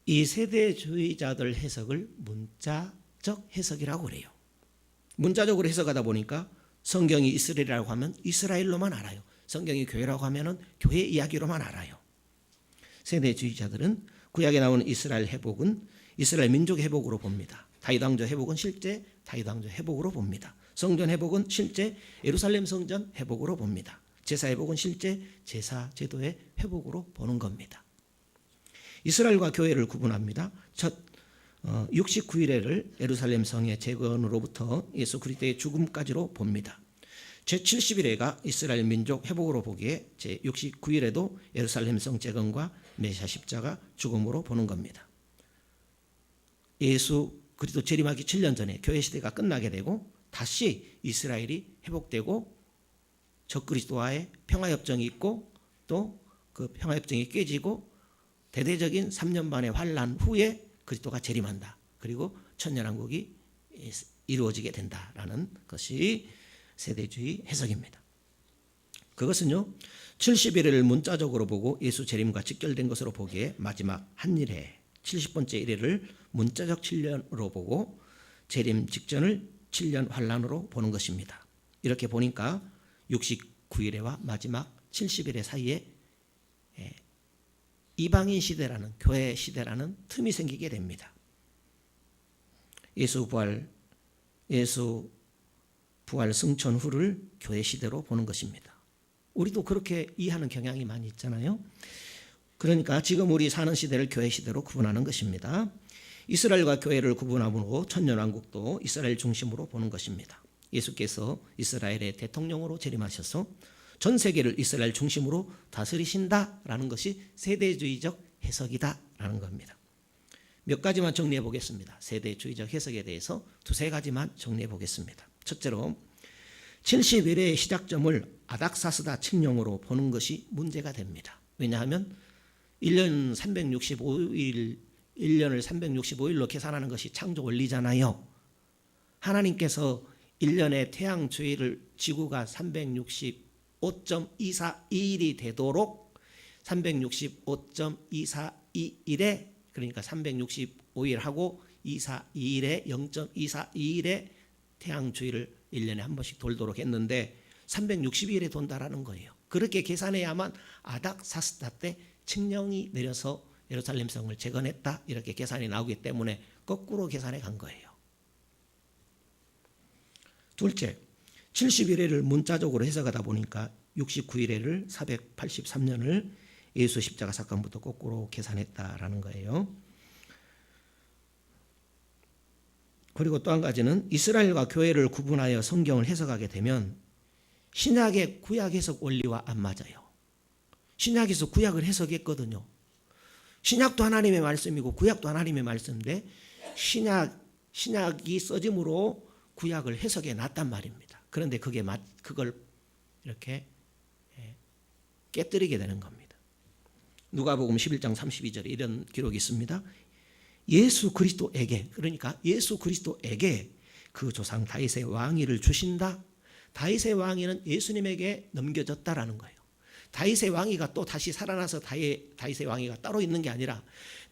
이 세대주의자들 해석을 문자적 해석이라고 그래요. 문자적으로 해석하다 보니까 성경이 이스라엘이라고 하면 이스라엘로만 알아요. 성경이 교회라고 하면 교회 이야기로만 알아요. 세대주의자들은 구약에 나오는 이스라엘 회복은 이스라엘 민족의 회복으로 봅니다. 다윗 왕조 회복은 실제 다윗 왕조 회복으로 봅니다. 성전 회복은 실제 예루살렘 성전 회복으로 봅니다. 제사 회복은 실제 제사 제도의 회복으로 보는 겁니다. 이스라엘과 교회를 구분합니다. 첫 69일에를 예루살렘 성의 재건으로부터 예수 그리스도의 죽음까지로 봅니다. 제70일에가 이스라엘 민족 회복으로 보기에 제69일에도 예루살렘 성 재건과 메시아 십자가 죽음으로 보는 겁니다. 예수 그리스도 재림하기 7년 전에 교회 시대가 끝나게 되고 다시 이스라엘이 회복되고 적그리스도와의 평화협정이 있고 또 그 평화협정이 깨지고 대대적인 3년 반의 환란 후에 그리스도가 재림한다. 그리고 천년왕국이 이루어지게 된다라는 것이 세대주의 해석입니다. 그것은요 70일을 문자적으로 보고 예수 재림과 직결된 것으로 보기에 마지막 한일회 70번째 일회를 문자적 7년으로 보고 재림 직전을 7년 환란으로 보는 것입니다. 이렇게 보니까 69일회와 마지막 70일회 사이에 이방인 시대라는 교회 시대라는 틈이 생기게 됩니다. 예수 부활 승천 후를 교회 시대로 보는 것입니다. 우리도 그렇게 이해하는 경향이 많이 있잖아요. 그러니까 지금 우리 사는 시대를 교회 시대로 구분하는 것입니다. 이스라엘과 교회를 구분함으로 천년왕국도 이스라엘 중심으로 보는 것입니다. 예수께서 이스라엘의 대통령으로 재림하셔서 전 세계를 이스라엘 중심으로 다스리신다라는 것이 세대주의적 해석이다라는 겁니다. 몇 가지만 정리해 보겠습니다. 세대주의적 해석에 대해서 두세 가지만 정리해 보겠습니다. 첫째로 71회의 시작점을 아닥사스다 칙령으로 보는 것이 문제가 됩니다. 왜냐하면 1년을 365일로 계산하는 것이 창조 원리잖아요. 하나님께서 1년의 태양 주위를 지구가 365.242일이 되도록 365.242일에 그러니까 365일하고 242일에 0.242일에 태양 주위를 1년에 한 번씩 돌도록 했는데 360일에 돈다라는 거예요. 그렇게 계산해야만 아닥사스다 때 칙령이 내려서 예루살렘 성을 재건했다 이렇게 계산이 나오기 때문에 거꾸로 계산해 간 거예요. 둘째, 71회를 문자적으로 해석하다 보니까 69일회를 483년을 예수 십자가 사건부터 거꾸로 계산했다라는 거예요. 그리고 또 한 가지는 이스라엘과 교회를 구분하여 성경을 해석하게 되면 신약의 구약 해석 원리와 안 맞아요. 신약에서 구약을 해석했거든요. 신약도 하나님의 말씀이고 구약도 하나님의 말씀인데 신약이 써짐으로 구약을 해석해 놨단 말입니다. 그런데 그걸 이렇게 깨뜨리게 되는 겁니다. 누가복음 11장 32절에 이런 기록이 있습니다. 예수 그리스도에게 그러니까 예수 그리스도에게 그 조상 다윗의 왕위를 주신다. 다윗의 왕위는 예수님에게 넘겨졌다라는 거예요. 다윗의 왕위가 또 다시 살아나서 다윗의 왕위가 따로 있는 게 아니라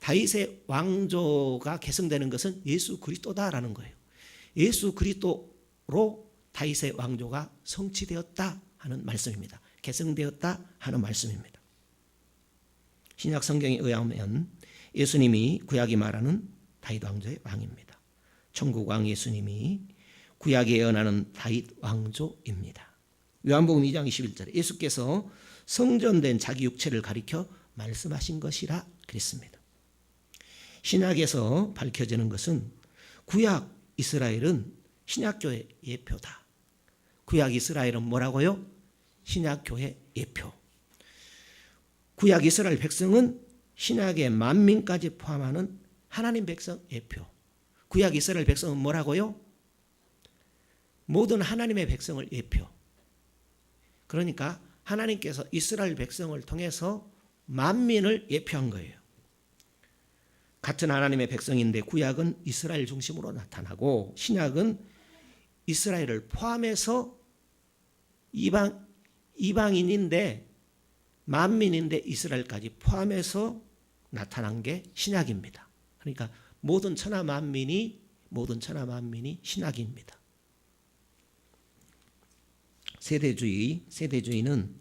다윗의 왕조가 계승되는 것은 예수 그리스도다라는 거예요. 예수 그리스도로 다윗의 왕조가 성취되었다 하는 말씀입니다. 계승되었다 하는 말씀입니다. 신약 성경에 의하면 예수님이 구약이 말하는 다윗 왕조의 왕입니다. 천국 왕 예수님이 구약에 예언하는 다윗 왕조입니다. 요한복음 2장 21절에 예수께서 성전된 자기 육체를 가리켜 말씀하신 것이라 그랬습니다. 신약에서 밝혀지는 것은 구약 이스라엘은 신약교회 예표다. 구약 이스라엘은 뭐라고요? 신약교회 예표. 구약 이스라엘 백성은 신약의 만민까지 포함하는 하나님 백성 예표. 구약 이스라엘 백성은 뭐라고요? 모든 하나님의 백성을 예표. 그러니까 하나님께서 이스라엘 백성을 통해서 만민을 예표한 거예요. 같은 하나님의 백성인데 구약은 이스라엘 중심으로 나타나고 신약은 이스라엘을 포함해서 이방인인데 만민인데 이스라엘까지 포함해서 나타난 게 신약입니다. 그러니까 모든 천하 만민이 신약입니다. 세대주의는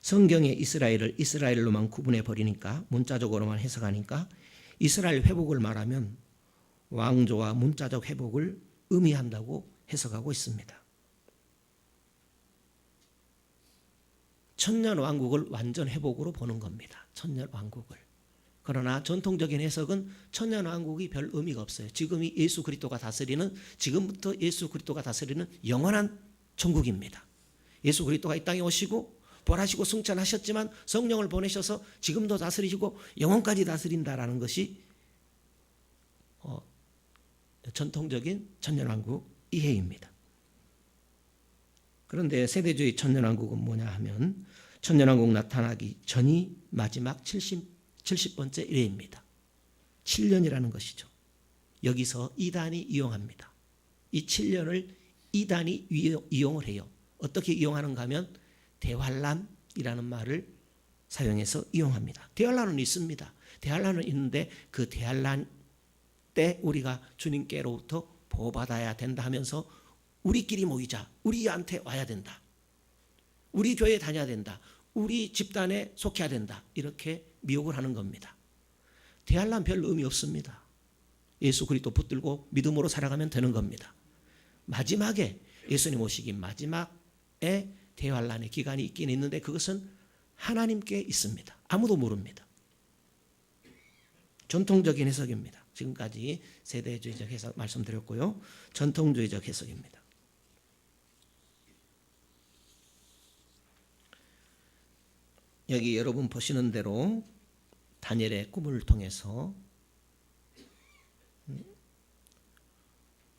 성경의 이스라엘을 이스라엘로만 구분해 버리니까 문자적으로만 해석하니까 이스라엘 회복을 말하면 왕조와 문자적 회복을 의미한다고 해석하고 있습니다. 천년 왕국을 완전 회복으로 보는 겁니다. 천년 왕국을. 그러나 전통적인 해석은 천년 왕국이 별 의미가 없어요. 지금이 지금부터 예수 그리스도가 다스리는 영원한 천국입니다. 예수 그리스도가 이 땅에 오시고 부활하시고 승천하셨지만 성령을 보내셔서 지금도 다스리시고 영원까지 다스린다라는 것이 전통적인 천년왕국 이해입니다. 그런데 세대주의 천년왕국은 뭐냐 하면 천년왕국 나타나기 전이 마지막 70번째 일회입니다. 7년이라는 것이죠. 여기서 이단이 이용합니다. 이 7년을 이단이 이용을 해요. 어떻게 이용하는가 하면 대환란이라는 말을 사용해서 이용합니다. 대환란은 있습니다. 대환란은 있는데 그 대환란 때 우리가 주님께로부터 보호받아야 된다 하면서 우리끼리 모이자. 우리한테 와야 된다. 우리 교회에 다녀야 된다. 우리 집단에 속해야 된다. 이렇게 미혹을 하는 겁니다. 대환란 별 의미 없습니다. 예수 그리스도 붙들고 믿음으로 살아가면 되는 겁니다. 마지막에 예수님 오시기 마지막에 대환란의 기간이 있긴 있는데 그것은 하나님께 있습니다. 아무도 모릅니다. 전통적인 해석입니다. 지금까지 세대주의적 해석 말씀드렸고요. 전통주의적 해석입니다. 여기 여러분 보시는 대로 다니엘의 꿈을 통해서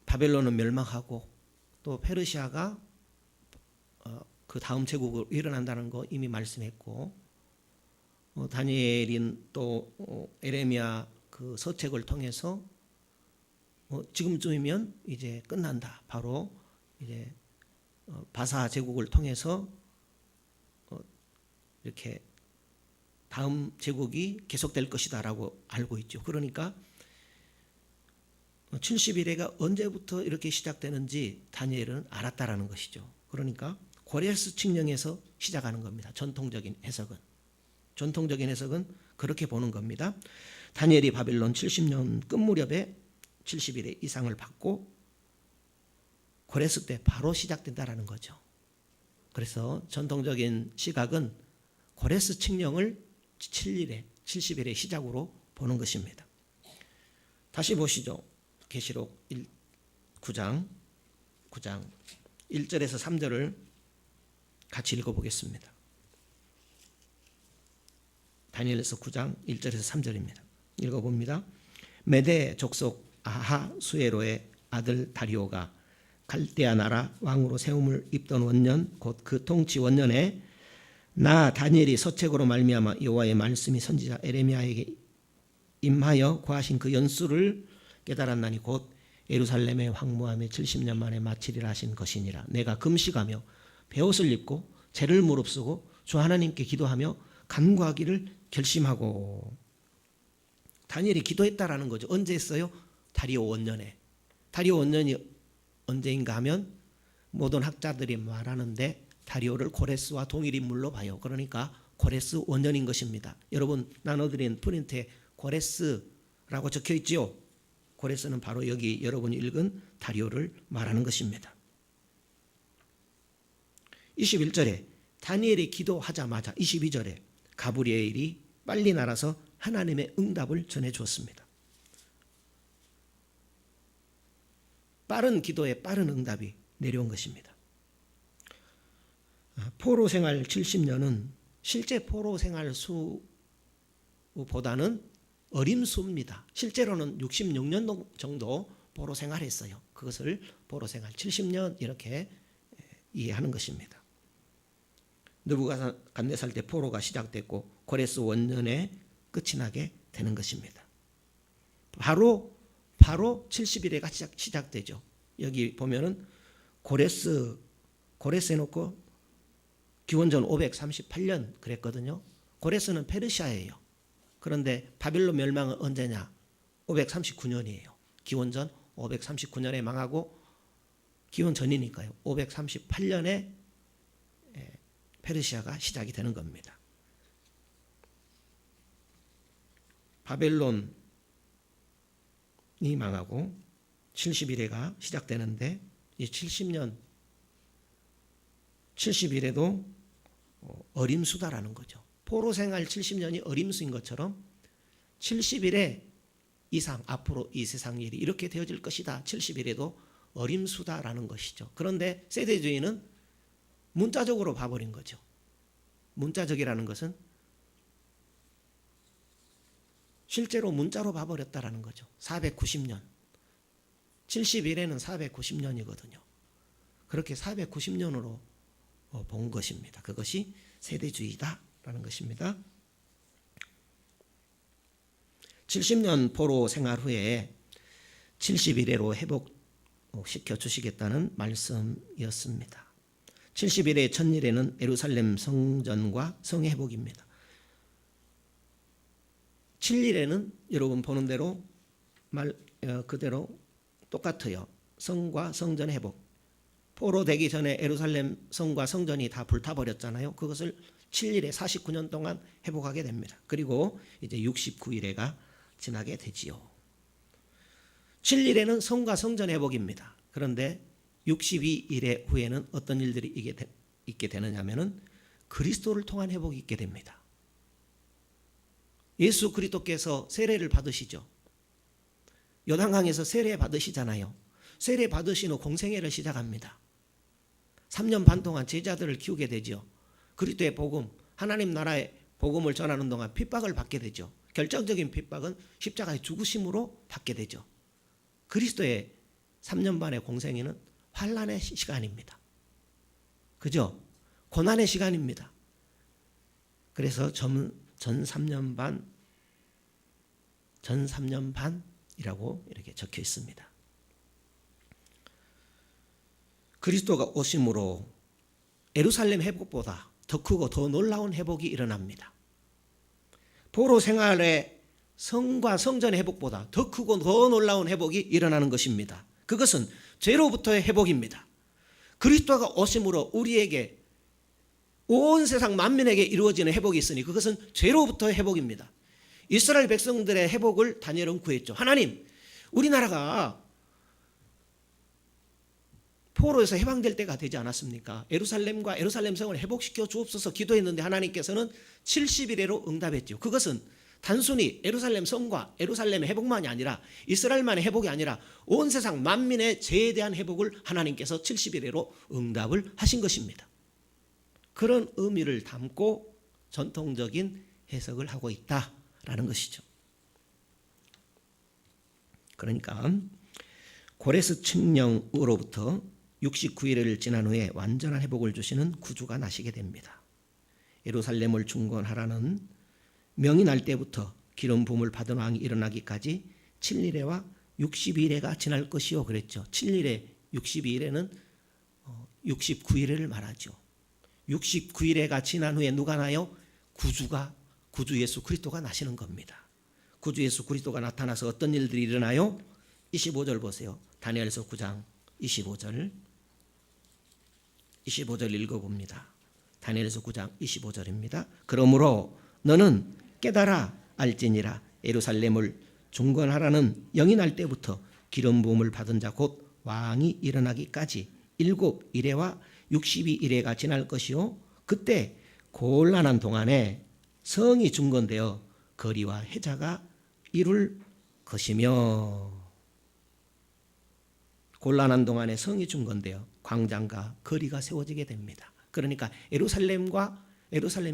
바벨론은 멸망하고 또 페르시아가 그 다음 제국으로 일어난다는 거 이미 말씀했고 다니엘인 또 에레미야 그 서책을 통해서 지금쯤이면 이제 끝난다. 바로 이제 바사 제국을 통해서 이렇게 다음 제국이 계속될 것이다라고 알고 있죠. 그러니까 70일에가 언제부터 이렇게 시작되는지 다니엘은 알았다라는 것이죠. 그러니까 고레스 칙령에서 시작하는 겁니다. 전통적인 해석은 그렇게 보는 겁니다. 다니엘이 바벨론 70년 끝 무렵에 70일의 이상을 받고 고레스 때 바로 시작된다라는 거죠. 그래서 전통적인 시각은 고레스 칙령을 70일의 시작으로 보는 것입니다. 다시 보시죠. 계시록 9장 1절에서 3절을 같이 읽어보겠습니다. 다니엘서 9장 1절에서 3절입니다. 읽어봅니다. 메대 족속 아하수에로의 아들 다리오가 갈대아 나라 왕으로 세움을 입던 원년 곧 그 통치 원년에 나 다니엘이 서책으로 말미암아 여호와의 말씀이 선지자 에레미야에게 임하여 고하신 그 연수를 깨달았나니 곧 예루살렘의 황무함에 70년 만에 마치리라 하신 것이니라. 내가 금식하며 베옷을 입고 죄를 무릅쓰고 주 하나님께 기도하며 간구하기를 결심하고. 다니엘이 기도했다라는 거죠. 언제 했어요? 다리오 원년에. 다리오 원년이 언제인가 하면 모든 학자들이 말하는데 다리오를 고레스와 동일 인물로 봐요. 그러니까 고레스 원년인 것입니다. 여러분 나눠드린 프린트에 고레스라고 적혀 있지요. 고레스는 바로 여기 여러분이 읽은 다리오를 말하는 것입니다. 21절에 다니엘이 기도하자마자 22절에 가브리엘이 빨리 날아서 하나님의 응답을 전해 주었습니다. 빠른 기도에 빠른 응답이 내려온 것입니다. 포로 생활 70년은 실제 포로 생활 수보다는 어린 수입니다. 실제로는 66년 정도 포로 생활했어요. 그것을 포로 생활 70년 이렇게 이해하는 것입니다. 느부갓네살 때 포로가 시작됐고 고레스 원년에 끝이 나게 되는 것입니다. 바로 70일에가 시작되죠. 여기 보면은 고레스 해놓고 기원전 538년 그랬거든요. 고레스는 페르시아예요. 그런데 바빌론 멸망은 언제냐? 539년이에요. 기원전 539년에 망하고 기원 전이니까요. 538년에 페르시아가 시작이 되는 겁니다. 바벨론이 망하고 70일에가 시작되는데 이 70일에도 어림수다라는 거죠. 포로 생활 70년이 어림수인 것처럼 70일에 이상 앞으로 이 세상 일이 이렇게 되어질 것이다. 70일에도 어림수다라는 것이죠. 그런데 세대주의는 문자적으로 봐버린 거죠. 문자적이라는 것은 실제로 문자로 봐버렸다라는 거죠. 490년. 70일에는 490년이거든요. 그렇게 490년으로 본 것입니다. 그것이 세대주의다라는 것입니다. 70년 포로 생활 후에 70일에로 회복시켜 주시겠다는 말씀이었습니다. 70일의 첫일에는 예루살렘 성전과 성의 회복입니다. 7일에는 여러분 보는 대로 그대로 똑같아요. 성과 성전 회복. 포로 되기 전에 예루살렘 성과 성전이 다 불타버렸잖아요. 그것을 7일에 49년 동안 회복하게 됩니다. 그리고 이제 69일에가 지나게 되지요. 7일에는 성과 성전 회복입니다. 그런데 62일의 후에는 어떤 일들이 있게 되느냐 하면은 그리스도를 통한 회복이 있게 됩니다. 예수 그리스도께서 세례를 받으시죠. 요단강에서 세례 받으시잖아요. 세례 받으신 후 공생애를 시작합니다. 3년 반 동안 제자들을 키우게 되죠. 그리스도의 복음, 하나님 나라의 복음을 전하는 동안 핍박을 받게 되죠. 결정적인 핍박은 십자가의 죽으심으로 받게 되죠. 그리스도의 3년 반의 공생애는 환난의 시간입니다. 그죠? 고난의 시간입니다. 그래서 전 3년 반이라고 이렇게 적혀 있습니다. 그리스도가 오심으로 예루살렘 회복보다 더 크고 더 놀라운 회복이 일어납니다. 포로 생활의 성과 성전의 회복보다 더 크고 더 놀라운 회복이 일어나는 것입니다. 그것은 죄로부터의 회복입니다. 그리스도가 오심으로 우리에게 온 세상 만민에게 이루어지는 회복이 있으니 그것은 죄로부터의 회복입니다. 이스라엘 백성들의 회복을 다니엘은 구했죠. 하나님, 우리나라가 포로에서 해방될 때가 되지 않았습니까? 예루살렘과 예루살렘 성을 회복시켜 주옵소서 기도했는데 하나님께서는 70일에로 응답했죠. 그것은 단순히 예루살렘 성과 예루살렘의 회복만이 아니라 이스라엘만의 회복이 아니라 온 세상 만민의 죄에 대한 회복을 하나님께서 70일에로 응답을 하신 것입니다. 그런 의미를 담고 전통적인 해석을 하고 있다라는 것이죠. 그러니까 고레스 칙령으로부터 69일을 지난 후에 완전한 회복을 주시는 구주가 나시게 됩니다. 예루살렘을 중건하라는 명이 날 때부터 기름 부음을 받은 왕이 일어나기까지 7일에와 62일에가 지날 것이요 그랬죠. 7일에 62일에는 69일을 말하죠. 69일에가 지난 후에 누가 나요? 구주 예수 그리스도가 나시는 겁니다. 구주 예수 그리스도가 나타나서 어떤 일들이 일어나요? 25절 보세요. 다니엘서 9장 25절 읽어봅니다. 다니엘서 9장 25절입니다. 그러므로 너는 깨달아 알지니라 예루살렘을 중건하라는 영이 날 때부터 기름 부음을 받은 자 곧 왕이 일어나기까지 7일에와 62일에가 지날 것이요 그때 곤란한 동안에 성이 중건되어 거리와 해자가 이룰 것이며 곤란한 동안에 성이 중건되어 광장과 거리가 세워지게 됩니다. 그러니까 예루살렘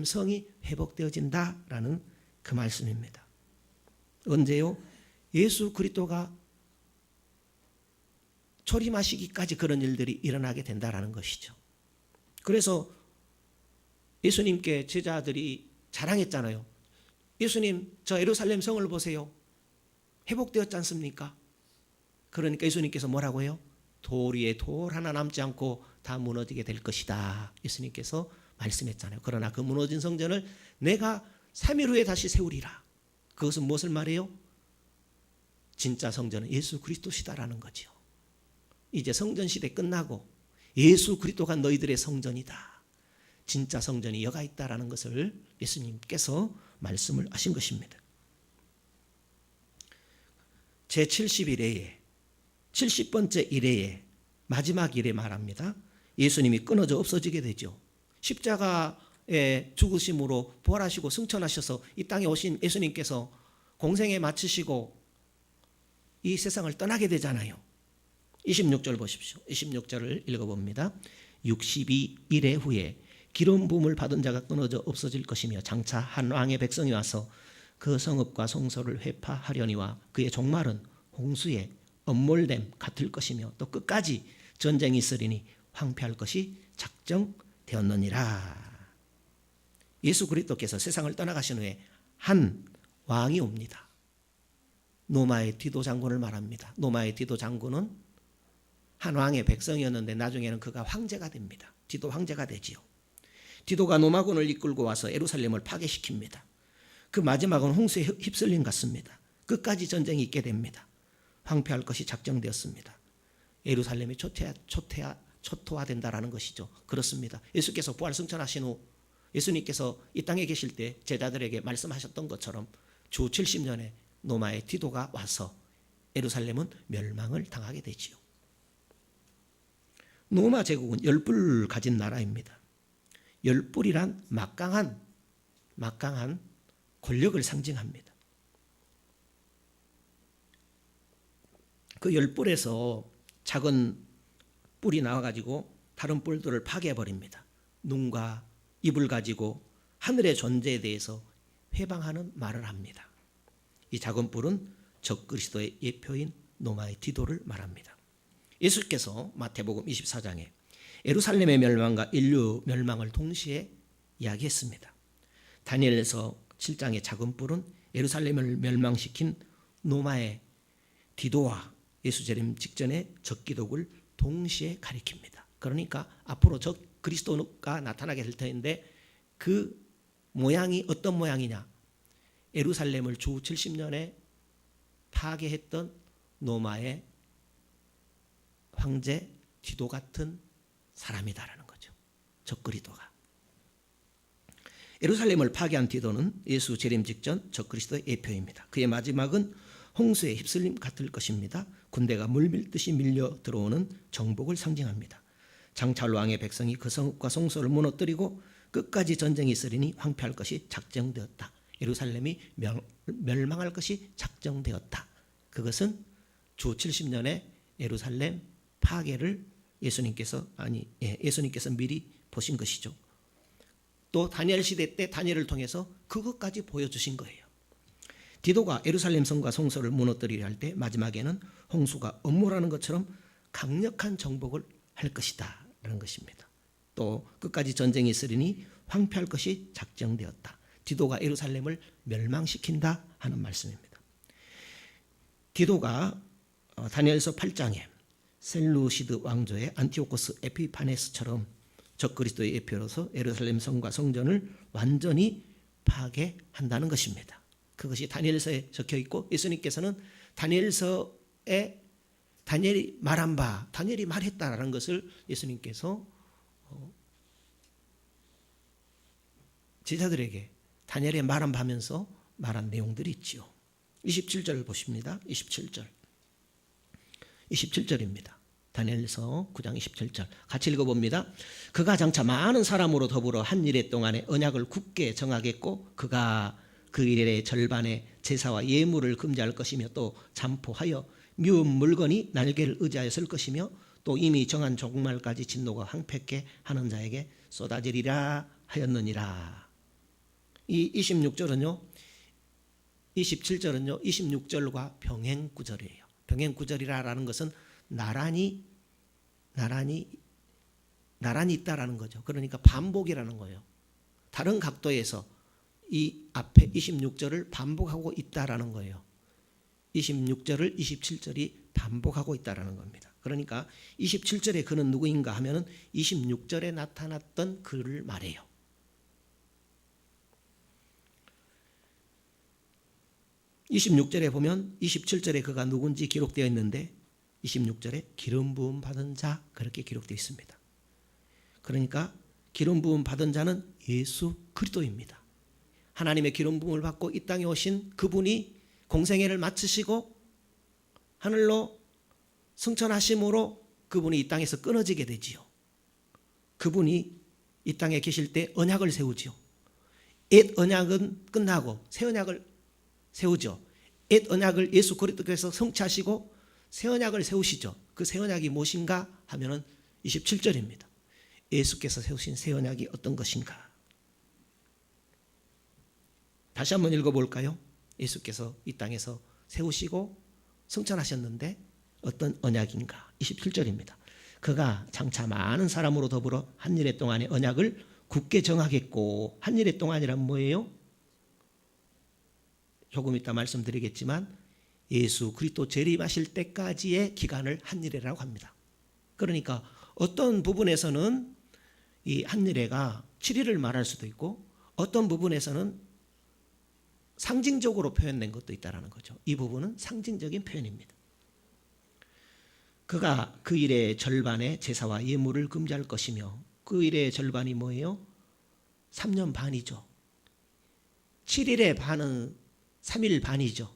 성이 회복되어진다라는 그 말씀입니다. 언제요? 예수 그리스도가 소리마시기까지 그런 일들이 일어나게 된다라는 것이죠. 그래서 예수님께 제자들이 자랑했잖아요. 예수님, 저 예루살렘 성을 보세요. 회복되었지 않습니까? 그러니까 예수님께서 뭐라고 해요? 돌 위에 돌 하나 남지 않고 다 무너지게 될 것이다. 예수님께서 말씀했잖아요. 그러나 그 무너진 성전을 내가 3일 후에 다시 세우리라. 그것은 무엇을 말해요? 진짜 성전은 예수 그리스도시다라는 거죠. 이제 성전 시대 끝나고 예수 그리스도가 너희들의 성전이다. 진짜 성전이 여가 있다라는 것을 예수님께서 말씀을 하신 것입니다. 제70일에 70번째 일회에 마지막 일에 말합니다. 예수님이 끊어져 없어지게 되죠. 십자가의 죽으심으로 부활하시고 승천하셔서 이 땅에 오신 예수님께서 공생에 마치시고 이 세상을 떠나게 되잖아요. 26절 보십시오. 26절을 읽어봅니다. 62일에 후에 기름 부음을 받은 자가 끊어져 없어질 것이며 장차 한 왕의 백성이 와서 그 성읍과 성소를 회파하려니와 그의 종말은 홍수의 엄몰됨 같을 것이며 또 끝까지 전쟁이 있으리니 황폐할 것이 작정되었느니라. 예수 그리스도께서 세상을 떠나가신 후에 한 왕이 옵니다. 노마의 디도 장군을 말합니다. 노마의 디도 장군은 한 왕의 백성이었는데 나중에는 그가 황제가 됩니다. 디도 황제가 되지요. 디도가 노마군을 이끌고 와서 예루살렘을 파괴시킵니다. 그 마지막은 홍수에 휩쓸림 같습니다. 끝까지 전쟁이 있게 됩니다. 황폐할 것이 작정되었습니다. 예루살렘이 초토화된다라는 것이죠. 그렇습니다. 예수께서 부활승천하신 후 예수님께서 이 땅에 계실 때 제자들에게 말씀하셨던 것처럼 주 70년에 노마의 디도가 와서 예루살렘은 멸망을 당하게 되지요. 노마 제국은 10뿔 가진 나라입니다. 10뿔이란 막강한 권력을 상징합니다. 그 10뿔에서 작은 뿔이 나와가지고 다른 뿔들을 파괴해버립니다. 눈과 입을 가지고 하늘의 존재에 대해서 회방하는 말을 합니다. 이 작은 뿔은 적그리스도의 예표인 노마의 디도를 말합니다. 예수께서 마태복음 24장에 예루살렘의 멸망과 인류 멸망을 동시에 이야기했습니다. 다니엘서 7장의 작은 뿔은 예루살렘을 멸망시킨 노마의 디도와 예수 재림 직전의 적기독을 동시에 가리킵니다. 그러니까 앞으로 적 그리스도가 나타나게 될 텐데 그 모양이 어떤 모양이냐? 예루살렘을 주 70년에 파괴했던 노마의 황제 디도 같은 사람이다라는 거죠. 적그리스도가. 예루살렘을 파괴한 디도는 예수 재림 직전 적그리스도의 예표입니다. 그의 마지막은 홍수에 휩쓸림 같을 것입니다. 군대가 물밀듯이 밀려 들어오는 정복을 상징합니다. 장차 왕의 백성이 그 성읍과 성소를 무너뜨리고 끝까지 전쟁이 있으리니 황폐할 것이 작정되었다. 예루살렘이 멸망할 것이 작정되었다. 그것은 주 70년에 예루살렘 파괴를 예수님께서 미리 보신 것이죠. 또 다니엘 시대 때 다니엘을 통해서 그것까지 보여주신 거예요. 디도가 예루살렘 성과 성소를 무너뜨리려 할 때 마지막에는 홍수가 엄몰하는 것처럼 강력한 정복을 할 것이다 라는 것입니다. 또 끝까지 전쟁이 있으리니 황폐할 것이 작정되었다. 디도가 예루살렘을 멸망시킨다 하는 말씀입니다. 디도가 다니엘서 8장에 셀루시드 왕조의 안티오코스 에피파네스처럼 적그리스도의 예표로서 예루살렘 성과 성전을 완전히 파괴한다는 것입니다. 그것이 다니엘서에 적혀 있고 예수님께서는 다니엘서에 다니엘이 말한 바, 다니엘이 말했다라는 것을 예수님께서 제자들에게 다니엘의 말한 바면서 말한 내용들이 있지요. 27절을 보십니다. 27절입니다. 다니엘서 9장 27절 같이 읽어봅니다. 그가 장차 많은 사람으로 더불어 한 일해 동안에 언약을 굳게 정하겠고 그가 그 일의 절반에 제사와 예물을 금지할 것이며 또 잠포하여 미운 물건이 날개를 의지하여 쓸 것이며 또 이미 정한 종말까지 진노가 황폐케 하는 자에게 쏟아지리라 하였느니라. 이 26절은요 26절과 병행구절이에요. 병행구절이라는 것은 나란히 있다라는 거죠. 그러니까 반복이라는 거예요. 다른 각도에서 이 앞에 26절을 반복하고 있다라는 거예요. 26절을 27절이 반복하고 있다라는 겁니다. 그러니까 27절에 그는 누구인가 하면은 26절에 나타났던 그를 말해요. (26절에) 보면 27절에 그가 누군지 기록되어 있는데 26절에 기름 부음 받은 자 그렇게 기록되어 있습니다. 그러니까 기름 부음 받은 자는 예수 그리스도입니다. 하나님의 기름 부음을 받고 이 땅에 오신 그분이 공생애를 마치시고 하늘로 승천하심으로 그분이 이 땅에서 끊어지게 되지요. 그분이 이 땅에 계실 때 언약을 세우지요. 옛 언약은 끝나고 새 언약을 세우죠. 옛 언약을 예수 그리스도께서 성취하시고 새 언약을 세우시죠. 그 새 언약이 무엇인가 하면은 27절입니다. 예수께서 세우신 새 언약이 어떤 것인가? 다시 한번 읽어볼까요? 예수께서 이 땅에서 세우시고 성천하셨는데 어떤 언약인가? 27절입니다. 그가 장차 많은 사람으로 더불어 한 일의 동안의 언약을 굳게 정하겠고, 한 일의 동안이란 뭐예요? 조금 이따 말씀드리겠지만 예수 그리스도 재림하실 때까지의 기간을 한 일이라고 합니다. 그러니까 어떤 부분에서는 이 한 일회가 7일을 말할 수도 있고 어떤 부분에서는 상징적으로 표현된 것도 있다는 거죠. 이 부분은 상징적인 표현입니다. 그가 그 일의 절반의 제사와 예물을 금지할 것이며, 그 일의 절반이 뭐예요? 3년 반이죠. 7일의 반은 3일 반이죠.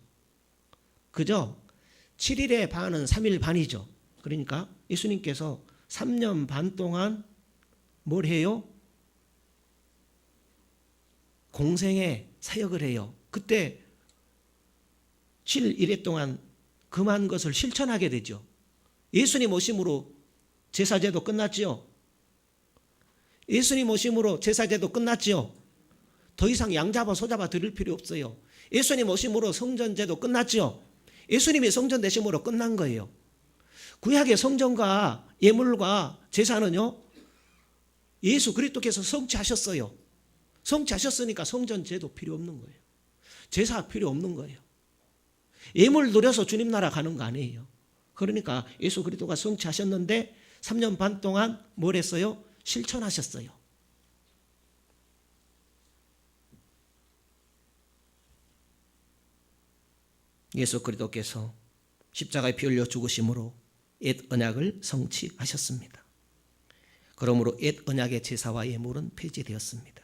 그죠? 7일의 반은 3일 반이죠. 그러니까 예수님께서 3년 반 동안 뭘 해요? 공생애 사역을 해요. 그때 7일에 동안 금한 것을 실천하게 되죠. 예수님 오심으로 제사제도 끝났지요. 예수님 오심으로 제사제도 끝났지요. 더 이상 양 잡아 소 잡아 드릴 필요 없어요. 예수님 오심으로 성전제도 끝났지요. 예수님이 성전 되심으로 끝난 거예요. 구약의 성전과 예물과 제사는요, 예수 그리스도께서 성취하셨어요. 성취하셨으니까 성전제도 필요 없는 거예요. 제사 필요 없는 거예요. 예물 드려서 주님 나라 가는 거 아니에요. 그러니까 예수 그리스도가 성취하셨는데 3년 반 동안 뭘 했어요? 실천하셨어요. 예수 그리스도께서 십자가에 피 흘려 죽으심으로 옛 언약을 성취하셨습니다. 그러므로 옛 언약의 제사와 예물은 폐지되었습니다.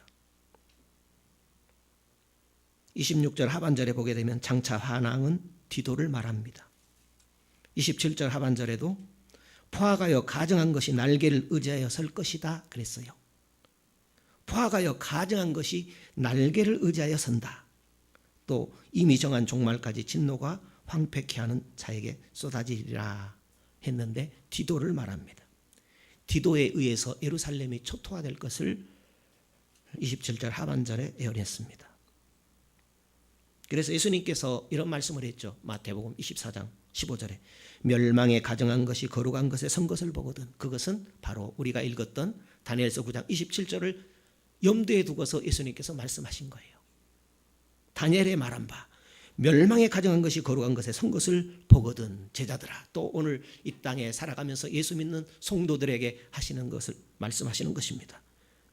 26절 하반절에 보게 되면 장차 환왕은 디도를 말합니다. 27절 하반절에도 포악하여 가정한 것이 날개를 의지하여 설 것이다 그랬어요. 포악하여 가정한 것이 날개를 의지하여 선다. 또 이미 정한 종말까지 진노가 황폐케 하는 자에게 쏟아지리라 했는데 디도를 말합니다. 디도에 의해서 예루살렘이 초토화될 것을 27절 하반절에 예언했습니다. 그래서 예수님께서 이런 말씀을 했죠. 마태복음 24장 15절에 멸망에 가정한 것이 거룩한 것에 선 것을 보거든. 그것은 바로 우리가 읽었던 다니엘서 9장 27절을 염두에 두고서 예수님께서 말씀하신 거예요. 다니엘의 말한 바 멸망에 가정한 것이 거룩한 것에 선 것을 보거든. 제자들아, 또 오늘 이 땅에 살아가면서 예수 믿는 성도들에게 하시는 것을 말씀하시는 것입니다.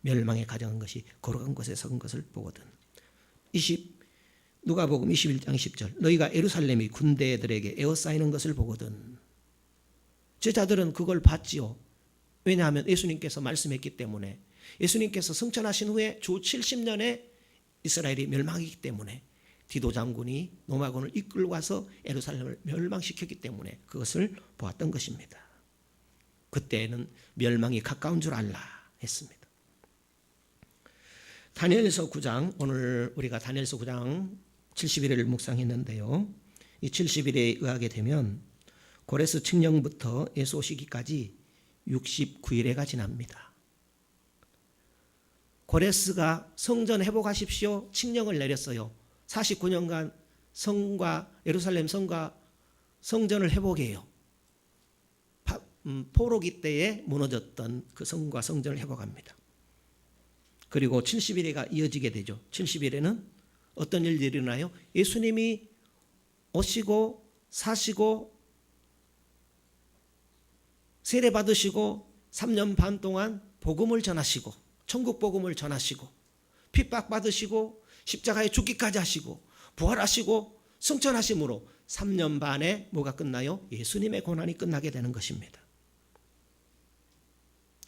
멸망에 가정한 것이 거룩한 것에 선 것을 보거든. 누가복음 21장 10절 너희가 예루살렘이 군대들에게 에워싸이는 것을 보거든. 제자들은 그걸 봤지요. 왜냐하면 예수님께서 말씀했기 때문에, 예수님께서 승천하신 후에 주 70년에 이스라엘이 멸망이기 때문에 디도 장군이 로마군을 이끌고 와서 예루살렘을 멸망시켰기 때문에 그것을 보았던 것입니다. 그때는 멸망이 가까운 줄 알라 했습니다. 다니엘서 9장, 오늘 우리가 다니엘서 9장 70일을 묵상했는데요. 이 70일에 의하게 되면 고레스 칙령부터 예수 오시기까지 69일회가 지납니다. 고레스가 성전 회복하십시오 칙령을 내렸어요. 49년간 성과 예루살렘 성과 성전을 회복해요. 포로기 때에 무너졌던 그 성과 성전을 회복합니다. 그리고 70일에가 이어지게 되죠. 70일에는 어떤 일들이 일어나요? 예수님이 오시고 사시고 세례 받으시고 3년 반 동안 복음을 전하시고 천국 복음을 전하시고 핍박받으시고 십자가에 죽기까지 하시고 부활하시고 승천하심으로 3년 반에 뭐가 끝나요? 예수님의 고난이 끝나게 되는 것입니다.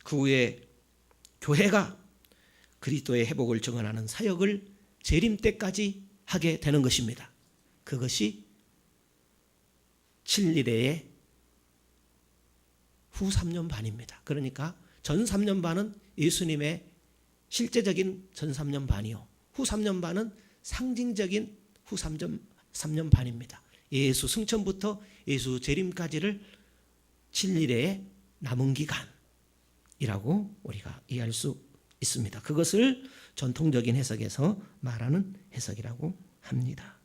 그 후에 교회가 그리스도의 회복을 증언하는 사역을 재림 때까지 하게 되는 것입니다. 그것이 7일의 후 3년 반입니다. 그러니까 전 3년 반은 예수님의 실제적인 전 3년 반이요, 후 3년 반은 상징적인 후 3년 반입니다. 예수 승천부터 예수 재림까지를 7일의 남은 기간이라고 우리가 이해할 수 있습니다. 그것을 전통적인 해석에서 말하는 해석이라고 합니다.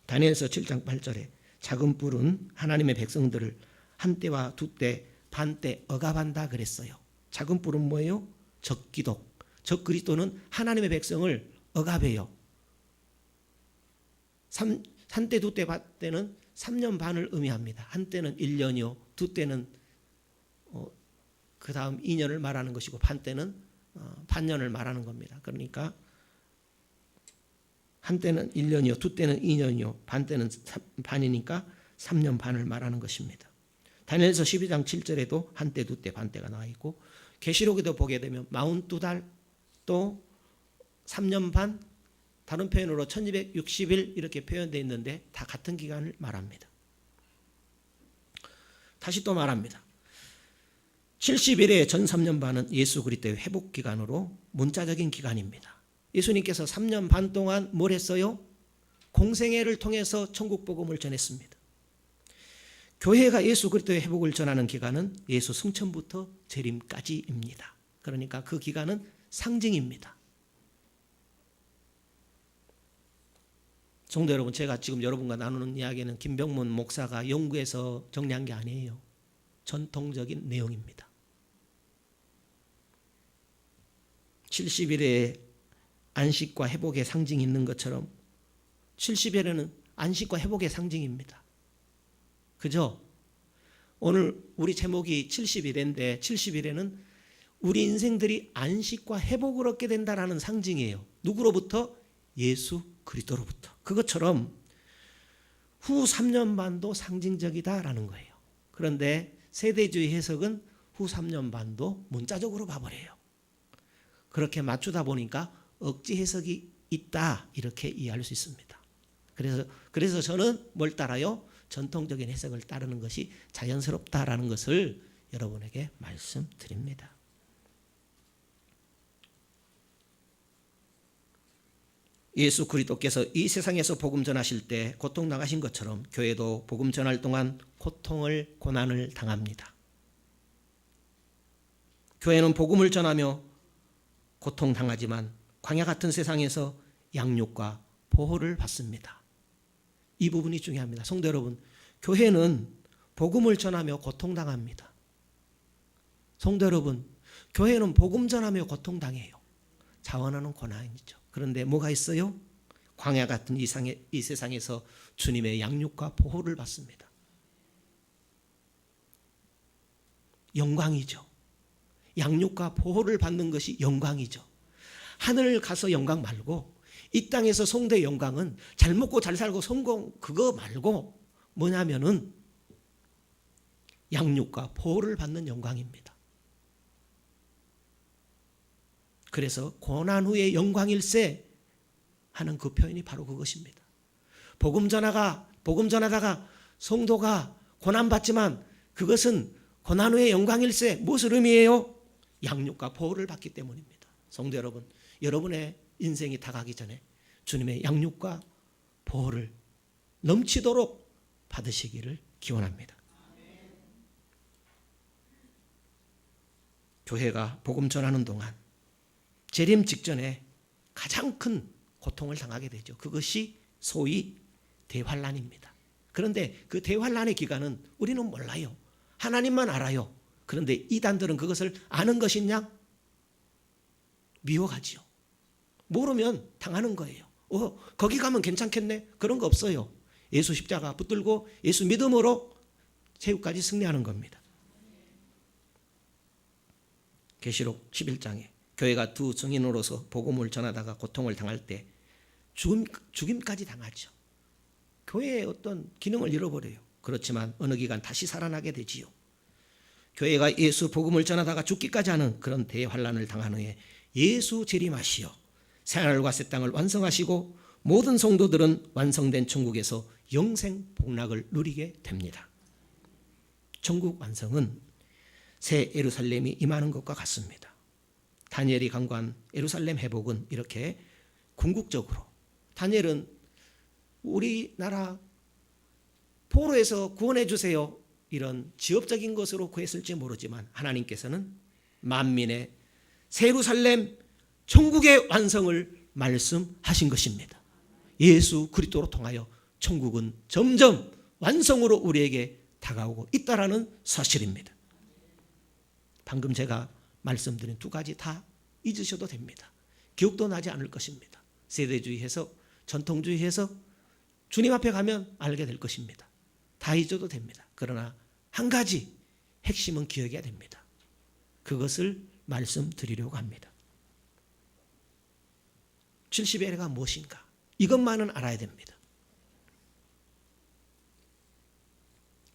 다니엘서 7장 8절에 작은 뿔은 하나님의 백성들을 한때와 두때 반때 억압한다 그랬어요. 작은 뿔은 뭐예요? 적기독, 적그리스도는 하나님의 백성을 억압해요. 한때 두때 반때는 3년 반을 의미합니다. 한때는 1년이요, 두때는 그 다음 2년을 말하는 것이고 반때는 반년을 말하는 겁니다. 그러니까 한때는 1년이요, 두때는 2년이요, 반때는 반이니까 3년 반을 말하는 것입니다. 다니엘서 12장 7절에도 한때, 두때, 반때가 나와 있고 계시록에도 보게 되면 42달 또 3년 반, 다른 표현으로 1260일 이렇게 표현되어 있는데 다 같은 기간을 말합니다. 다시 또 말합니다. 70일의 전 3년 반은 예수 그리스도의 회복 기간으로 문자적인 기간입니다. 예수님께서 3년 반 동안 뭘 했어요? 공생애를 통해서 천국 복음을 전했습니다. 교회가 예수 그리스도의 회복을 전하는 기간은 예수 승천부터 재림까지입니다. 그러니까 그 기간은 상징입니다. 성도 여러분, 제가 지금 여러분과 나누는 이야기는 김병문 목사가 연구해서 정리한 게 아니에요. 전통적인 내용입니다. 70일에 안식과 회복의 상징이 있는 것처럼 70일에는 안식과 회복의 상징입니다. 그죠? 오늘 우리 제목이 70일인데 70일에는 우리 인생들이 안식과 회복을 얻게 된다는 상징이에요. 누구로부터? 예수 그리스도로부터. 그것처럼 후 3년 반도 상징적이다라는 거예요. 그런데 세대주의 해석은 후 3년 반도 문자적으로 봐버려요. 그렇게 맞추다 보니까 억지 해석이 있다 이렇게 이해할 수 있습니다. 그래서 저는 뭘 따라요? 전통적인 해석을 따르는 것이 자연스럽다라는 것을 여러분에게 말씀드립니다. 예수 그리스도께서 이 세상에서 복음 전하실 때 고통 당하신 것처럼 교회도 복음 전할 동안 고난을 당합니다. 교회는 복음을 전하며 고통 당하지만 광야 같은 세상에서 양육과 보호를 받습니다. 이 부분이 중요합니다. 성도 여러분, 교회는 복음을 전하며 고통 당합니다. 성도 여러분, 교회는 복음 전하며 고통 당해요. 자원하는 고난이죠. 그런데 뭐가 있어요? 광야 같은 이 세상에서 주님의 양육과 보호를 받습니다. 영광이죠. 양육과 보호를 받는 것이 영광이죠. 하늘 가서 영광 말고 이 땅에서 성도의 영광은 잘 먹고 잘 살고 성공 그거 말고 뭐냐면은 양육과 보호를 받는 영광입니다. 그래서 고난 후에 영광일세 하는 그 표현이 바로 그것입니다. 복음 전하다가 성도가 고난받지만 그것은 고난 후에 영광일세. 무엇을 의미해요? 양육과 보호를 받기 때문입니다. 성도 여러분, 여러분의 인생이 다가기 전에 주님의 양육과 보호를 넘치도록 받으시기를 기원합니다. 교회가 복음 전하는 동안 재림 직전에 가장 큰 고통을 당하게 되죠. 그것이 소위 대환란입니다. 그런데 그 대환란의 기간은 우리는 몰라요. 하나님만 알아요. 그런데 이단들은 그것을 아는 것이냐? 미워하지요. 모르면 당하는 거예요. 거기 가면 괜찮겠네? 그런 거 없어요. 예수 십자가 붙들고 예수 믿음으로 최후까지 승리하는 겁니다. 계시록 11장에 교회가 두 증인으로서 복음을 전하다가 고통을 당할 때 죽임까지 당하죠. 교회의 어떤 기능을 잃어버려요. 그렇지만 어느 기간 다시 살아나게 되지요. 교회가 예수 복음을 전하다가 죽기까지 하는 그런 대환란을 당한 후에 예수 재림하시어 새하늘과 새 땅을 완성하시고 모든 성도들은 완성된 천국에서 영생 복락을 누리게 됩니다. 천국 완성은 새 예루살렘이 임하는 것과 같습니다. 다니엘이 간구한 예루살렘 회복은 이렇게 궁극적으로, 다니엘은 우리나라 포로에서 구원해 주세요 이런 지역적인 것으로 구했을지 모르지만 하나님께서는 만민의 새 예루살렘 천국의 완성을 말씀하신 것입니다. 예수 그리스도로 통하여 천국은 점점 완성으로 우리에게 다가오고 있다라는 사실입니다. 방금 제가 말씀드린 두 가지 다 잊으셔도 됩니다. 기억도 나지 않을 것입니다. 세대주의해서 전통주의해서 주님 앞에 가면 알게 될 것입니다. 다 잊어도 됩니다. 그러나 한 가지 핵심은 기억해야 됩니다. 그것을 말씀드리려고 합니다. 70의 해가 무엇인가? 이것만은 알아야 됩니다.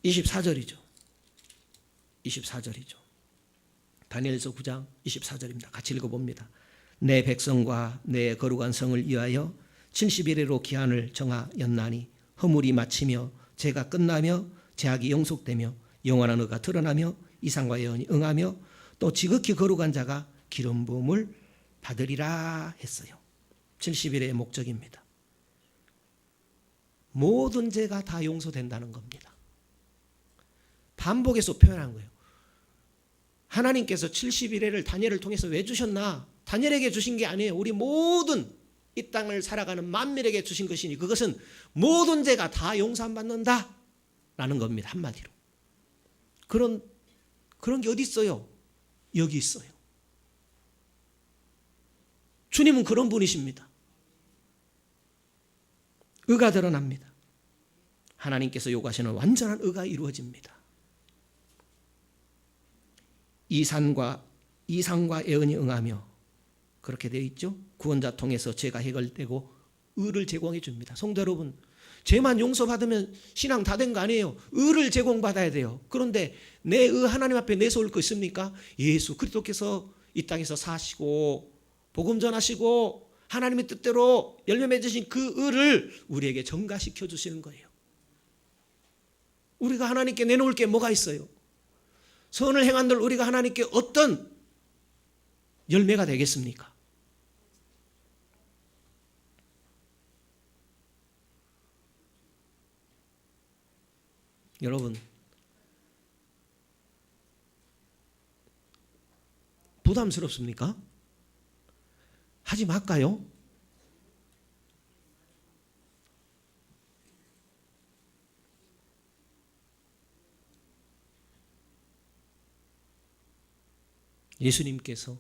24절이죠. 24절이죠. 다니엘서 9장 24절입니다. 같이 읽어봅니다. 내 백성과 내 거룩한 성을 위하여 70일에로 기한을 정하였나니 허물이 마치며 죄가 끝나며 죄악이 영속되며 영원한 의가 드러나며 이상과 예언이 응하며 또 지극히 거룩한 자가 기름 부음을 받으리라 했어요. 70일의 목적입니다. 모든 죄가 다 용서된다는 겁니다. 반복해서 표현한 거예요. 하나님께서 70일을 다니엘을 통해서 왜 주셨나? 다니엘에게 주신 게 아니에요. 우리 모든 이 땅을 살아가는 만민에게 주신 것이니 그것은 모든 죄가 다 용서 안 받는다 라는 겁니다. 한마디로. 그런 게 어디 있어요? 여기 있어요. 주님은 그런 분이십니다. 의가 드러납니다. 하나님께서 요구하시는 완전한 의가 이루어집니다. 이상과 예언이 응하며 그렇게 되어 있죠. 구원자 통해서 죄가 해결되고 의를 제공해 줍니다. 성도 여러분, 죄만 용서받으면 신앙 다 된 거 아니에요. 의를 제공받아야 돼요. 그런데 내 의 하나님 앞에 내세울 거 있습니까? 예수 그리스도께서 이 땅에서 사시고 복음 전하시고 하나님의 뜻대로 열매 맺으신 그 의를 우리에게 전가시켜 주시는 거예요. 우리가 하나님께 내놓을 게 뭐가 있어요? 선을 행한들 우리가 하나님께 어떤 열매가 되겠습니까? 여러분, 부담스럽습니까? 하지 말까요? 예수님께서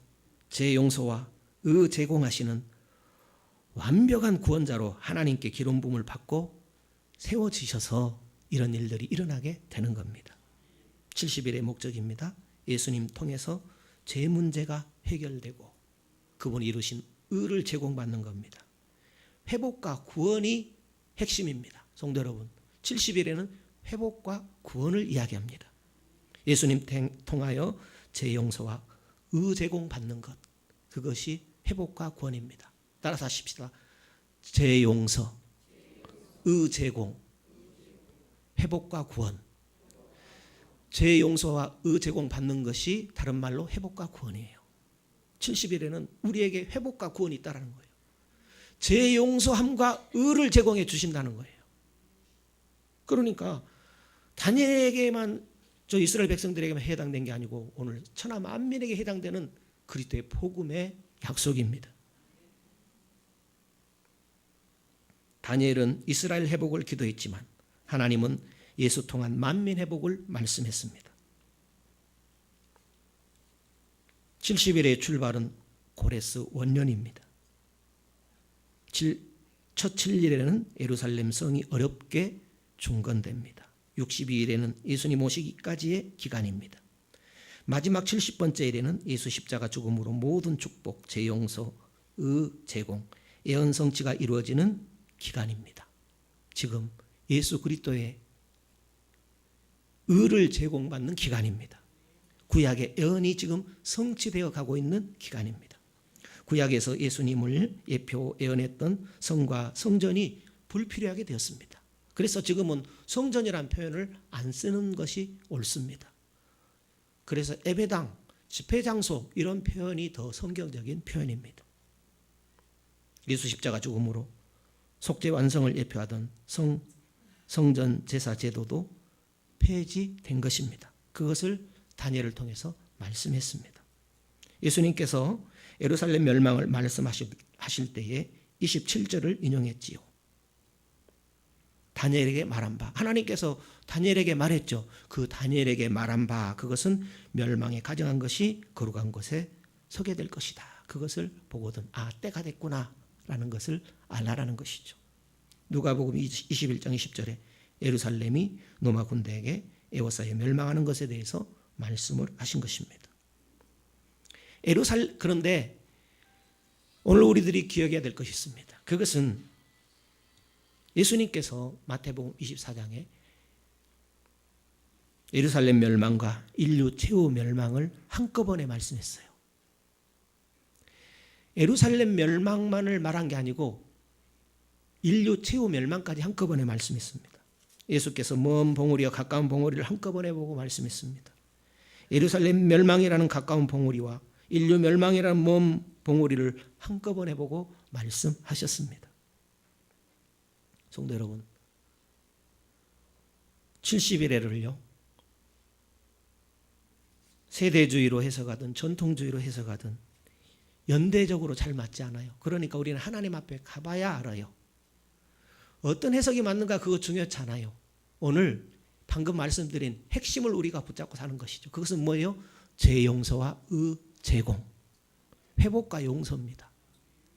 죄 용서와 의 제공하시는 완벽한 구원자로 하나님께 기름 부음을 받고 세워지셔서 이런 일들이 일어나게 되는 겁니다. 70일의 목적입니다. 예수님 통해서 죄 문제가 해결되고 그분이 이루신 의를 제공받는 겁니다. 회복과 구원이 핵심입니다. 성도 여러분, 70일에는 회복과 구원을 이야기합니다. 예수님 통하여 죄 용서와 의 제공받는 것, 그것이 회복과 구원입니다. 따라서 하십시다. 죄 용서, 의 제공, 회복과 구원. 죄 용서와 의 제공 받는 것이 다른 말로 회복과 구원이에요. 70일에는 우리에게 회복과 구원이 있다는 거예요. 죄 용서함과 의를 제공해 주신다는 거예요. 그러니까 다니엘에게만, 저 이스라엘 백성들에게만 해당된 게 아니고 오늘 천하 만민에게 해당되는 그리스도의 복음의 약속입니다. 다니엘은 이스라엘 회복을 기도했지만 하나님은 예수 통한 만민 회복을 말씀했습니다. 70일의 출발은 고레스 원년입니다. 첫 7일에는 예루살렘 성이 어렵게 중건됩니다. 62일에는 예수님 오시기까지의 기간입니다. 마지막 70번째 일에는 예수 십자가 죽음으로 모든 축복, 재용서, 의 제공, 예언 성취가 이루어지는 기간입니다. 지금 예수 그리스도의 의를 제공받는 기간입니다. 구약의 예언이 지금 성취되어 가고 있는 기간입니다. 구약에서 예수님을 예표 예언했던 성과 성전이 불필요하게 되었습니다. 그래서 지금은 성전이라는 표현을 안 쓰는 것이 옳습니다. 그래서 예배당, 집회장소 이런 표현이 더 성경적인 표현입니다. 예수 십자가 죽음으로 속죄 완성을 예표하던 성전 제사 제도도 폐지된 것입니다. 그것을 다니엘을 통해서 말씀했습니다. 예수님께서 예루살렘 멸망을 말씀하실 때에 27절을 인용했지요. 다니엘에게 말한 바, 하나님께서 다니엘에게 말했죠. 그 다니엘에게 말한 바, 그것은 멸망에 가정한 것이 거룩한 곳에 서게 될 것이다. 그것을 보거든 때가 됐구나 라는 것을 알라라는 것이죠. 누가복음 21장 20절에 예루살렘이 로마 군대에게 에워싸여 멸망하는 것에 대해서 말씀을 하신 것입니다. 그런데 오늘 우리들이 기억해야 될 것이 있습니다. 그것은 예수님께서 마태복음 24장에 예루살렘 멸망과 인류 최후 멸망을 한꺼번에 말씀했어요. 예루살렘 멸망만을 말한 게 아니고 인류 최후 멸망까지 한꺼번에 말씀했습니다. 예수께서 먼 봉우리와 가까운 봉우리를 한꺼번에 보고 말씀했습니다. 예루살렘 멸망이라는 가까운 봉우리와 인류 멸망이라는 먼 봉우리를 한꺼번에 보고 말씀하셨습니다. 성도 여러분, 70일에를요 세대주의로 해석하든 전통주의로 해석하든 연대적으로 잘 맞지 않아요. 그러니까 우리는 하나님 앞에 가봐야 알아요. 어떤 해석이 맞는가 그거 중요하지 않아요. 오늘 방금 말씀드린 핵심을 우리가 붙잡고 사는 것이죠. 그것은 뭐예요? 죄 용서와 의 제공, 회복과 용서입니다.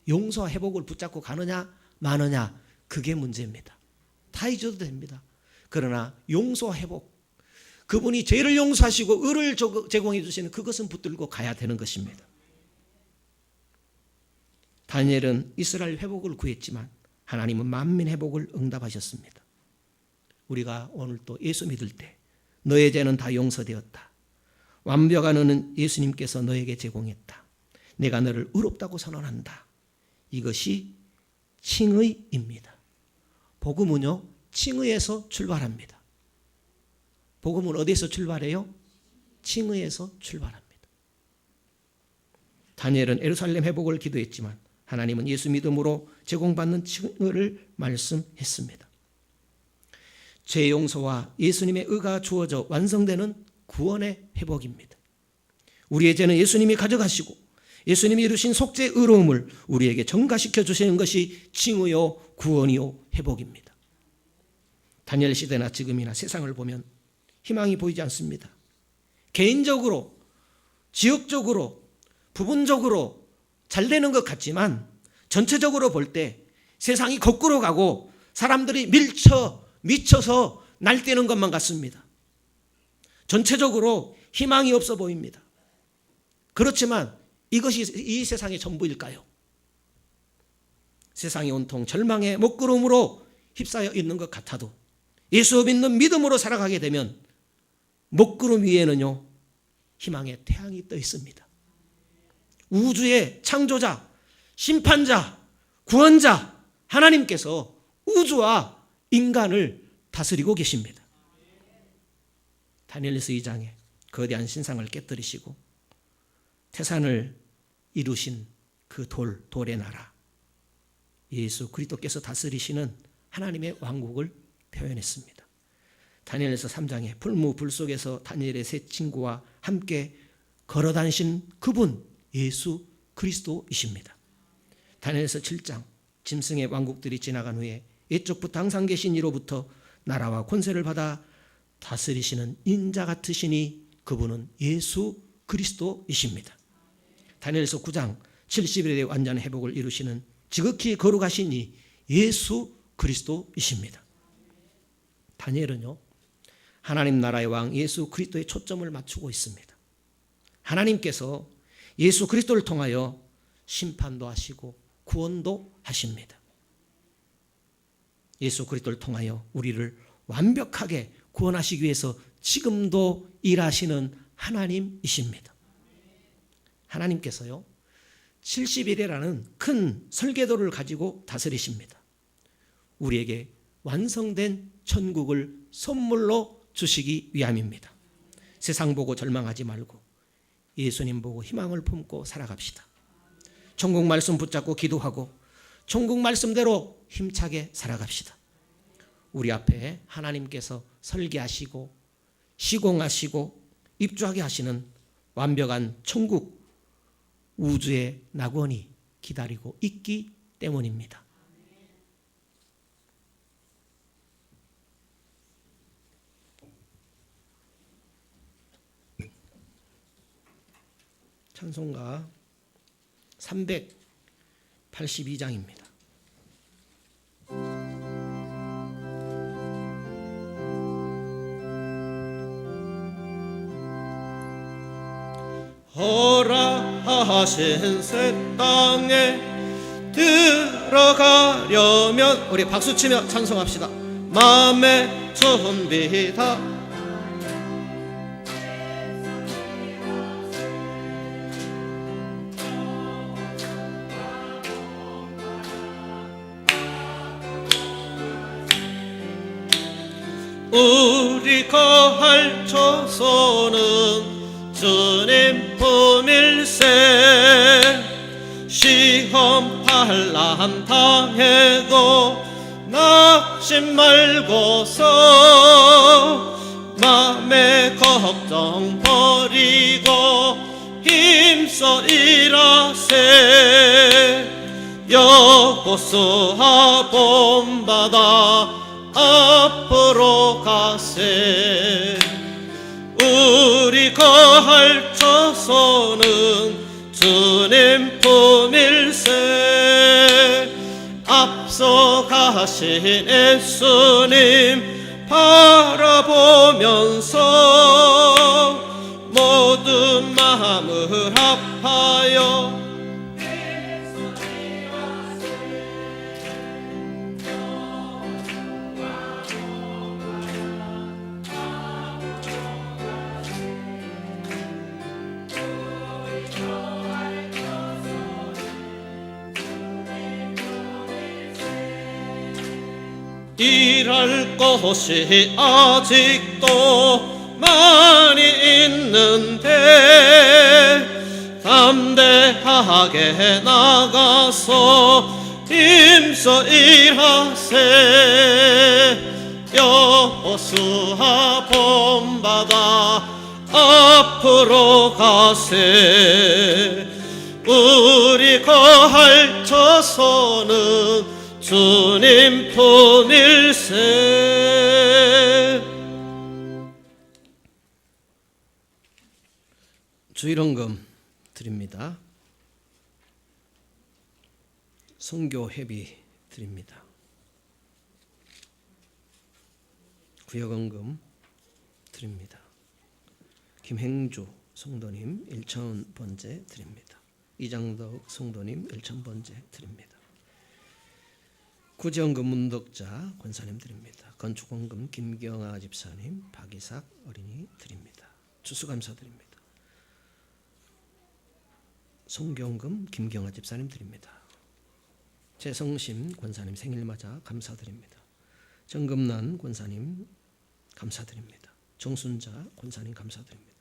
용서와 회복을 붙잡고 가느냐 마느냐 그게 문제입니다. 다 잊어도 됩니다. 그러나 용서와 회복, 그분이 죄를 용서하시고 의를 제공해 주시는 그것은 붙들고 가야 되는 것입니다. 다니엘은 이스라엘 회복을 구했지만 하나님은 만민 회복을 응답하셨습니다. 우리가 오늘 또 예수 믿을 때 너의 죄는 다 용서되었다. 완벽한 은은 예수님께서 너에게 제공했다. 내가 너를 의롭다고 선언한다. 이것이 칭의입니다. 복음은요 칭의에서 출발합니다. 복음은 어디에서 출발해요? 칭의에서 출발합니다. 다니엘은 예루살렘 회복을 기도했지만 하나님은 예수 믿음으로 제공받는 칭의를 말씀했습니다. 죄 용서와 예수님의 의가 주어져 완성되는 구원의 회복입니다. 우리의 죄는 예수님이 가져가시고 예수님이 이루신 속죄 의로움을 우리에게 전가시켜 주시는 것이 칭의요 구원이요 회복입니다. 다니엘 시대나 지금이나 세상을 보면 희망이 보이지 않습니다. 개인적으로, 지역적으로, 부분적으로 잘 되는 것 같지만 전체적으로 볼 때 세상이 거꾸로 가고 사람들이 미쳐서 날뛰는 것만 같습니다. 전체적으로 희망이 없어 보입니다. 그렇지만 이것이 이 세상의 전부일까요? 세상이 온통 절망의 먹구름으로 휩싸여 있는 것 같아도 예수 믿는 믿음으로 살아가게 되면 먹구름 위에는요 희망의 태양이 떠 있습니다. 우주의 창조자, 심판자, 구원자 하나님께서 우주와 인간을 다스리고 계십니다. 다니엘서 2장에 거대한 신상을 깨뜨리시고 태산을 이루신 그 돌의 나라 예수 그리스도께서 다스리시는 하나님의 왕국을 표현했습니다. 다니엘서 3장에 불무 속에서 다니엘의 세 친구와 함께 걸어다니신 그분 예수 그리스도이십니다. 다니엘서 7장 짐승의 왕국들이 지나간 후에 옛적부터 항상 계신 이로부터 나라와 권세를 받아 다스리시는 인자 같으시니 그분은 예수 그리스도이십니다. 다니엘서 9장 70일의 완전 회복을 이루시는 지극히 거룩하신 이 예수 그리스도이십니다. 다니엘은요, 하나님 나라의 왕 예수 그리스도에 초점을 맞추고 있습니다. 하나님께서 예수 그리스도를 통하여 심판도 하시고 구원도 하십니다. 예수 그리스도를 통하여 우리를 완벽하게 구원하시기 위해서 지금도 일하시는 하나님이십니다. 하나님께서요, 70일이라는 큰 설계도를 가지고 다스리십니다. 우리에게 완성된 천국을 선물로 주시기 위함입니다. 세상 보고 절망하지 말고 예수님 보고 희망을 품고 살아갑시다. 천국 말씀 붙잡고 기도하고 천국 말씀대로 힘차게 살아갑시다. 우리 앞에 하나님께서 설계하시고 시공하시고 입주하게 하시는 완벽한 천국 우주의 낙원이 기다리고 있기 때문입니다. 찬송가 382장입니다. 허락하신 새 땅에 들어가려면 우리 박수치며 찬송합시다. 마음의 준비다. 우리 거할 조소는 주님 품일세. 시험 환난 당해도 낙심 말고서 맘의 걱정 버리고 힘써 일하세. 여호수아 본받아 앞으로 가세. 우리 거할 조소는 주님 품일세. 앞서 가신 예수님 바라보면서 모든 마음을 합하여 일할 것이 아직도 많이 있는데 담대하게 나가서 힘써 일하세. 여호수아 본받아 앞으로 가세. 우리 거할 조소는 주님 품일세. 주일헌금 드립니다. 선교 회비 드립니다. 구역헌금 드립니다. 김행주 성도님 1,000원 번제 드립니다. 이장덕 성도님 1,000 번제 드립니다. 구제헌금 문덕자 권사님 드립니다. 건축헌금 김경아 집사님, 박이삭 어린이 드립니다. 추수감사드립니다. 송경금 김경아 집사님 드립니다. 재성심 권사님 생일 맞아 감사드립니다. 정금난 권사님 감사드립니다. 정순자 권사님 감사드립니다.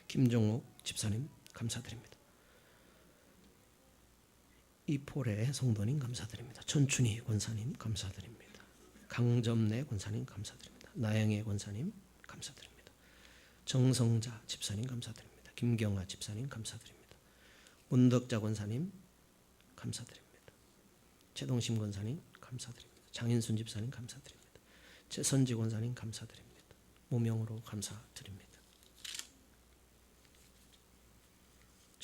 김종옥 집사님 감사드립니다. 이포레 성도님 감사드립니다. 천춘희 권사님 감사드립니다. 강점래 권사님 감사드립니다. 나영애 권사님 감사드립니다. 정성자 집사님 감사드립니다. 김경아 집사님 감사드립니다. 문덕자 권사님 감사드립니다. 최동심 권사님 감사드립니다. 장인순 집사님 감사드립니다. 최선지 권사님 감사드립니다. 무명으로 감사드립니다.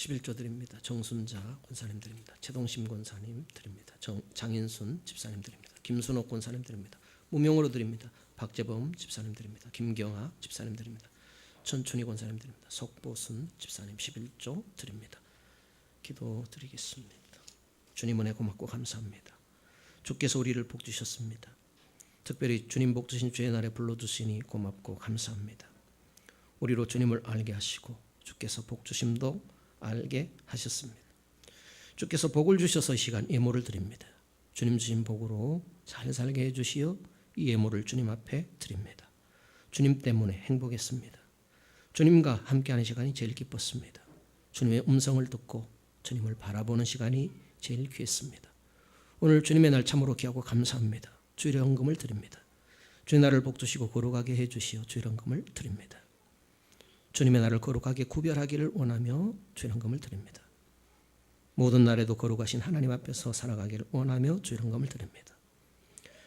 11조 드립니다. 정순자 권사님 드립니다. 최동심 권사님 드립니다. 장인순 집사님 드립니다. 김순옥 권사님 드립니다. 무명으로 드립니다. 박재범 집사님 드립니다. 김경아 집사님 드립니다. 천춘희 권사님 드립니다. 석보순 집사님 11조 드립니다. 기도 드리겠습니다. 주님 은혜 고맙고 감사합니다. 주께서 우리를 복 주셨습니다. 특별히 주님 복 주신 주의 날에 불러주시니 고맙고 감사합니다. 우리로 주님을 알게 하시고 주께서 복 주심도 알게 하셨습니다. 주께서 복을 주셔서 이 시간 예물을 드립니다. 주님 주신 복으로 잘 살게 해주시어 이 예물을 주님 앞에 드립니다. 주님 때문에 행복했습니다. 주님과 함께하는 시간이 제일 기뻤습니다. 주님의 음성을 듣고 주님을 바라보는 시간이 제일 귀했습니다. 오늘 주님의 날 참으로 귀하고 감사합니다. 주일의 헌금을 드립니다. 주의 날을 복주시고 거룩하게 해주시어 주의 헌금을 드립니다. 주님의 날을 거룩하게 구별하기를 원하며 주의 헌금을 드립니다. 모든 날에도 거룩하신 하나님 앞에서 살아가기를 원하며 주의 헌금을 드립니다.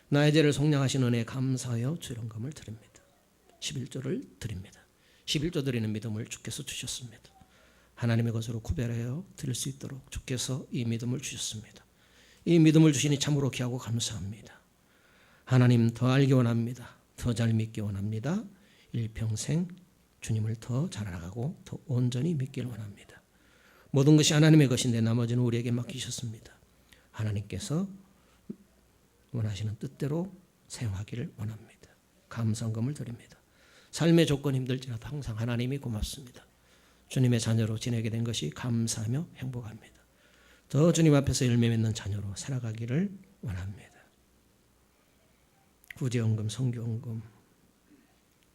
나의 죄를 속량하신 은혜에 감사하여 주의 헌금을 드립니다. 11조를 드립니다. 11조 드리는 믿음을 주께서 주셨습니다. 하나님의 것으로 구별하여 드릴 수 있도록 주께서 이 믿음을 주셨습니다. 이 믿음을 주시니 참으로 귀하고 감사합니다. 하나님 더 알기 원합니다. 더 잘 믿기 원합니다. 일평생 주님을 더 잘 알아가고 더 온전히 믿기를 원합니다. 모든 것이 하나님의 것인데 나머지는 우리에게 맡기셨습니다. 하나님께서 원하시는 뜻대로 사용하기를 원합니다. 감사헌금을 드립니다. 삶의 조건이 힘들지라도 항상 하나님이 고맙습니다. 주님의 자녀로 지내게 된 것이 감사하며 행복합니다. 더 주님 앞에서 열매 맺는 자녀로 살아가기를 원합니다. 구제헌금, 성교헌금,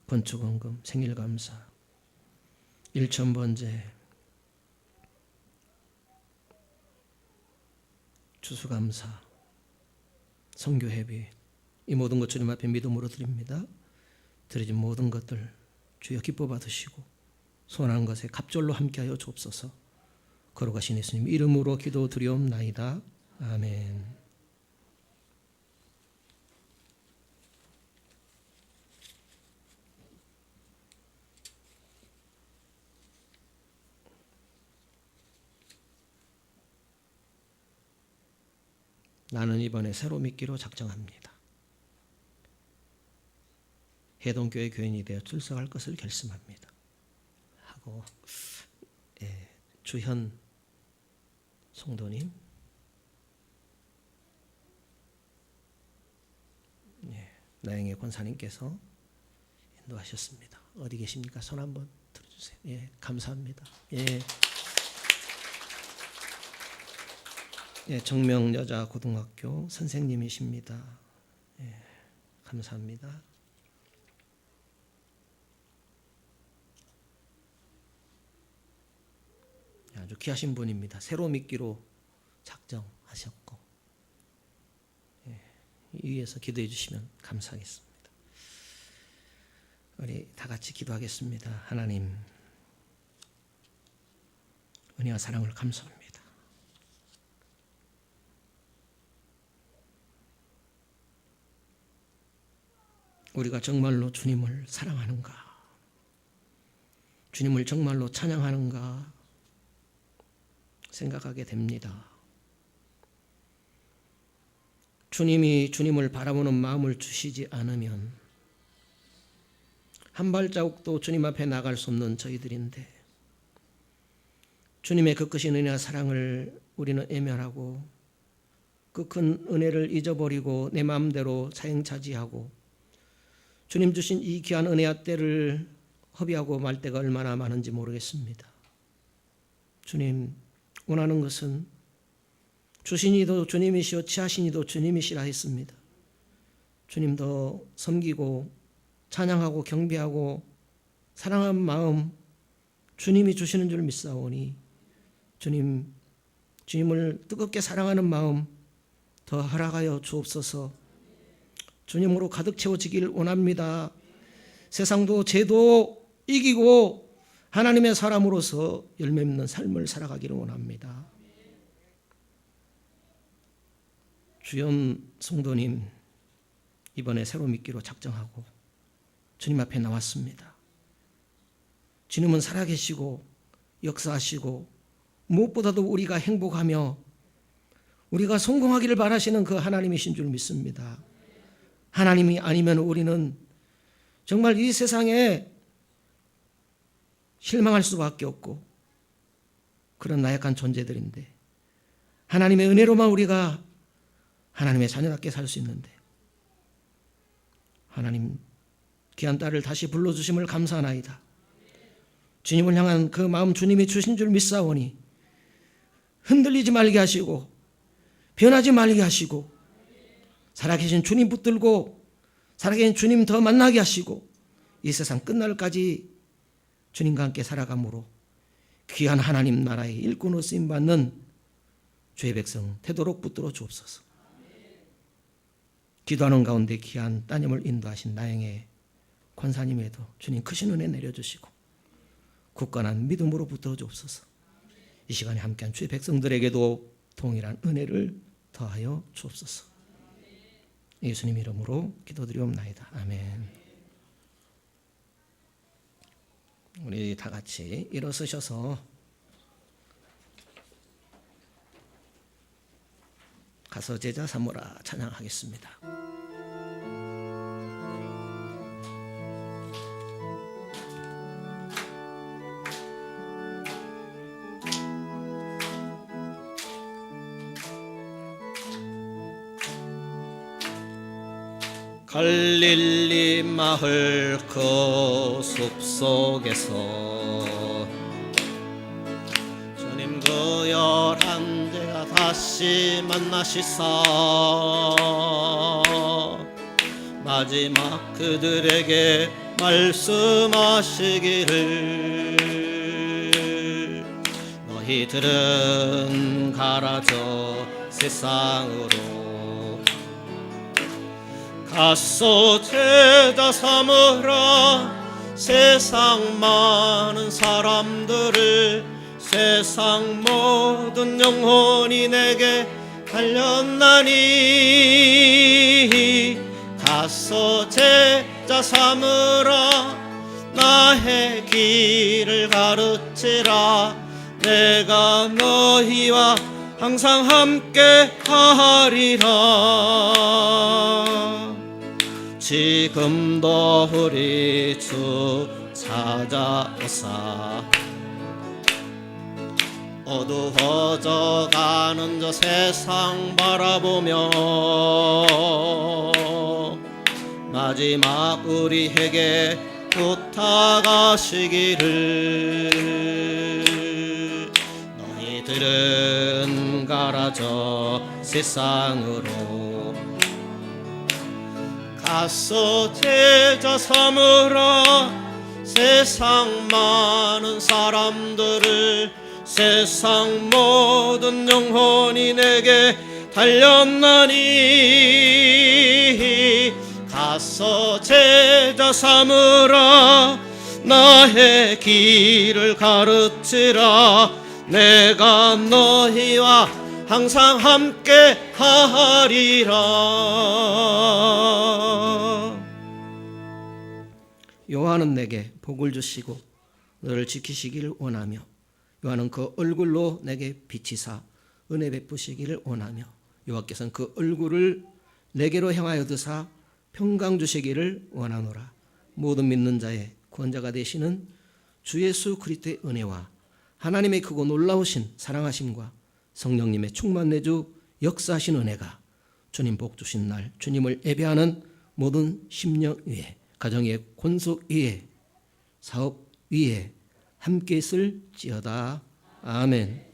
건축헌금, 생일감사, 일천번제, 추수감사, 성교회비, 이 모든 것 주님 앞에 믿음으로 드립니다. 드려진 모든 것들 주여 기뻐 받으시고 소원하는 것에 갑절로 함께하여 주옵소서. 거룩하신 예수님 이름으로 기도드리옵나이다. 아멘. 나는 이번에 새로 믿기로 작정합니다. 해동교회 교인이 되어 출석할 것을 결심합니다. 하고 주현 성도님, 나영애 권사님께서 인도하셨습니다. 어디 계십니까? 손 한번 들어주세요. 예, 감사합니다. 정명여자고등학교 선생님이십니다. 감사합니다. 아주 귀하신 분입니다. 새로 믿기로 작정하셨고 이 위해서 기도해 주시면 감사하겠습니다. 우리 다 같이 기도하겠습니다. 하나님, 은혜와 사랑을 감사합니다. 우리가 정말로 주님을 사랑하는가? 주님을 정말로 찬양하는가? 생각하게 됩니다. 주님이 주님을 바라보는 마음을 주시지 않으면 한 발자국도 주님 앞에 나갈 수 없는 저희들인데 주님의 그 크신 은혜와 사랑을 우리는 외면하고 그 큰 은혜를 잊어버리고 내 마음대로 사행차지하고 주님 주신 이 귀한 은혜와 때를 허비하고 말 때가 얼마나 많은지 모르겠습니다. 주님, 원하는 것은 주신 이도 주님이시오 취하신 이도 주님이시라 했습니다. 주님 더 섬기고 찬양하고 경배하고 사랑하는 마음 주님이 주시는 줄 믿사오니 주님을 뜨겁게 사랑하는 마음 더 허락하여 주옵소서. 주님으로 가득 채워지길 원합니다. 세상도 죄도 이기고 하나님의 사람으로서 열매 맺는 삶을 살아가기를 원합니다. 주연 성도님 이번에 새로 믿기로 작정하고 주님 앞에 나왔습니다. 주님은 살아계시고 역사하시고 무엇보다도 우리가 행복하며 우리가 성공하기를 바라시는 그 하나님이신 줄 믿습니다. 하나님이 아니면 우리는 정말 이 세상에 실망할 수밖에 없고 그런 나약한 존재들인데, 하나님의 은혜로만 우리가 하나님의 자녀답게 살 수 있는데, 하나님 귀한 딸을 다시 불러주심을 감사하나이다. 주님을 향한 그 마음 주님이 주신 줄 믿사오니 흔들리지 말게 하시고 변하지 말게 하시고 살아계신 주님 붙들고 살아계신 주님 더 만나게 하시고 이 세상 끝날까지 주님과 함께 살아감으로 귀한 하나님 나라의 일꾼으로 쓰임받는 주의 백성 되도록 붙들어 주옵소서. 기도하는 가운데 귀한 따님을 인도하신 나영의 권사님에도 주님 크신 은혜 내려주시고 굳건한 믿음으로 붙들어 주옵소서. 이 시간에 함께한 주의 백성들에게도 동일한 은혜를 더하여 주옵소서. 예수님 이름으로 기도드리옵나이다. 아멘. 우리 다 같이 일어서셔서 가서 제자 삼으라 찬양하겠습니다. 갈릴리 마을 그 숲속에서 주님 그 11제가 다시 만나시사 마지막 그들에게 말씀하시기를 너희들은 가라져 세상으로 가서 제자 삼으라. 세상 많은 사람들을 세상 모든 영혼이 내게 달렸나니 가서 제자 삼으라. 나의 길을 가르치라. 내가 너희와 항상 함께 하리라. 지금도 우리 주 찾아오사 어두워져가는 저 세상 바라보며 마지막 우리에게 부탁하시기를 너희들은 가라져 세상으로 가서 제자 삼으라. 세상 많은 사람들을 세상 모든 영혼이 내게 달렸나니 가서 제자 삼으라. 나의 길을 가르치라. 내가 너희와 항상 함께 하리라. 요한은 내게 복을 주시고 너를 지키시기를 원하며 요한은 그 얼굴로 내게 비치사 은혜 베푸시기를 원하며 여호와께서는 그 얼굴을 내게로 향하여 드사 평강 주시기를 원하노라. 모든 믿는 자의 구원자가 되시는 주 예수 그리스도의 은혜와 하나님의 크고 놀라우신 사랑하심과 성령님의 충만 내주 역사하신 은혜가 주님 복 주신 날 주님을 예배하는 모든 심령 위에 가정의 권속 위에 사업 위에 함께 있을지어다. 아멘.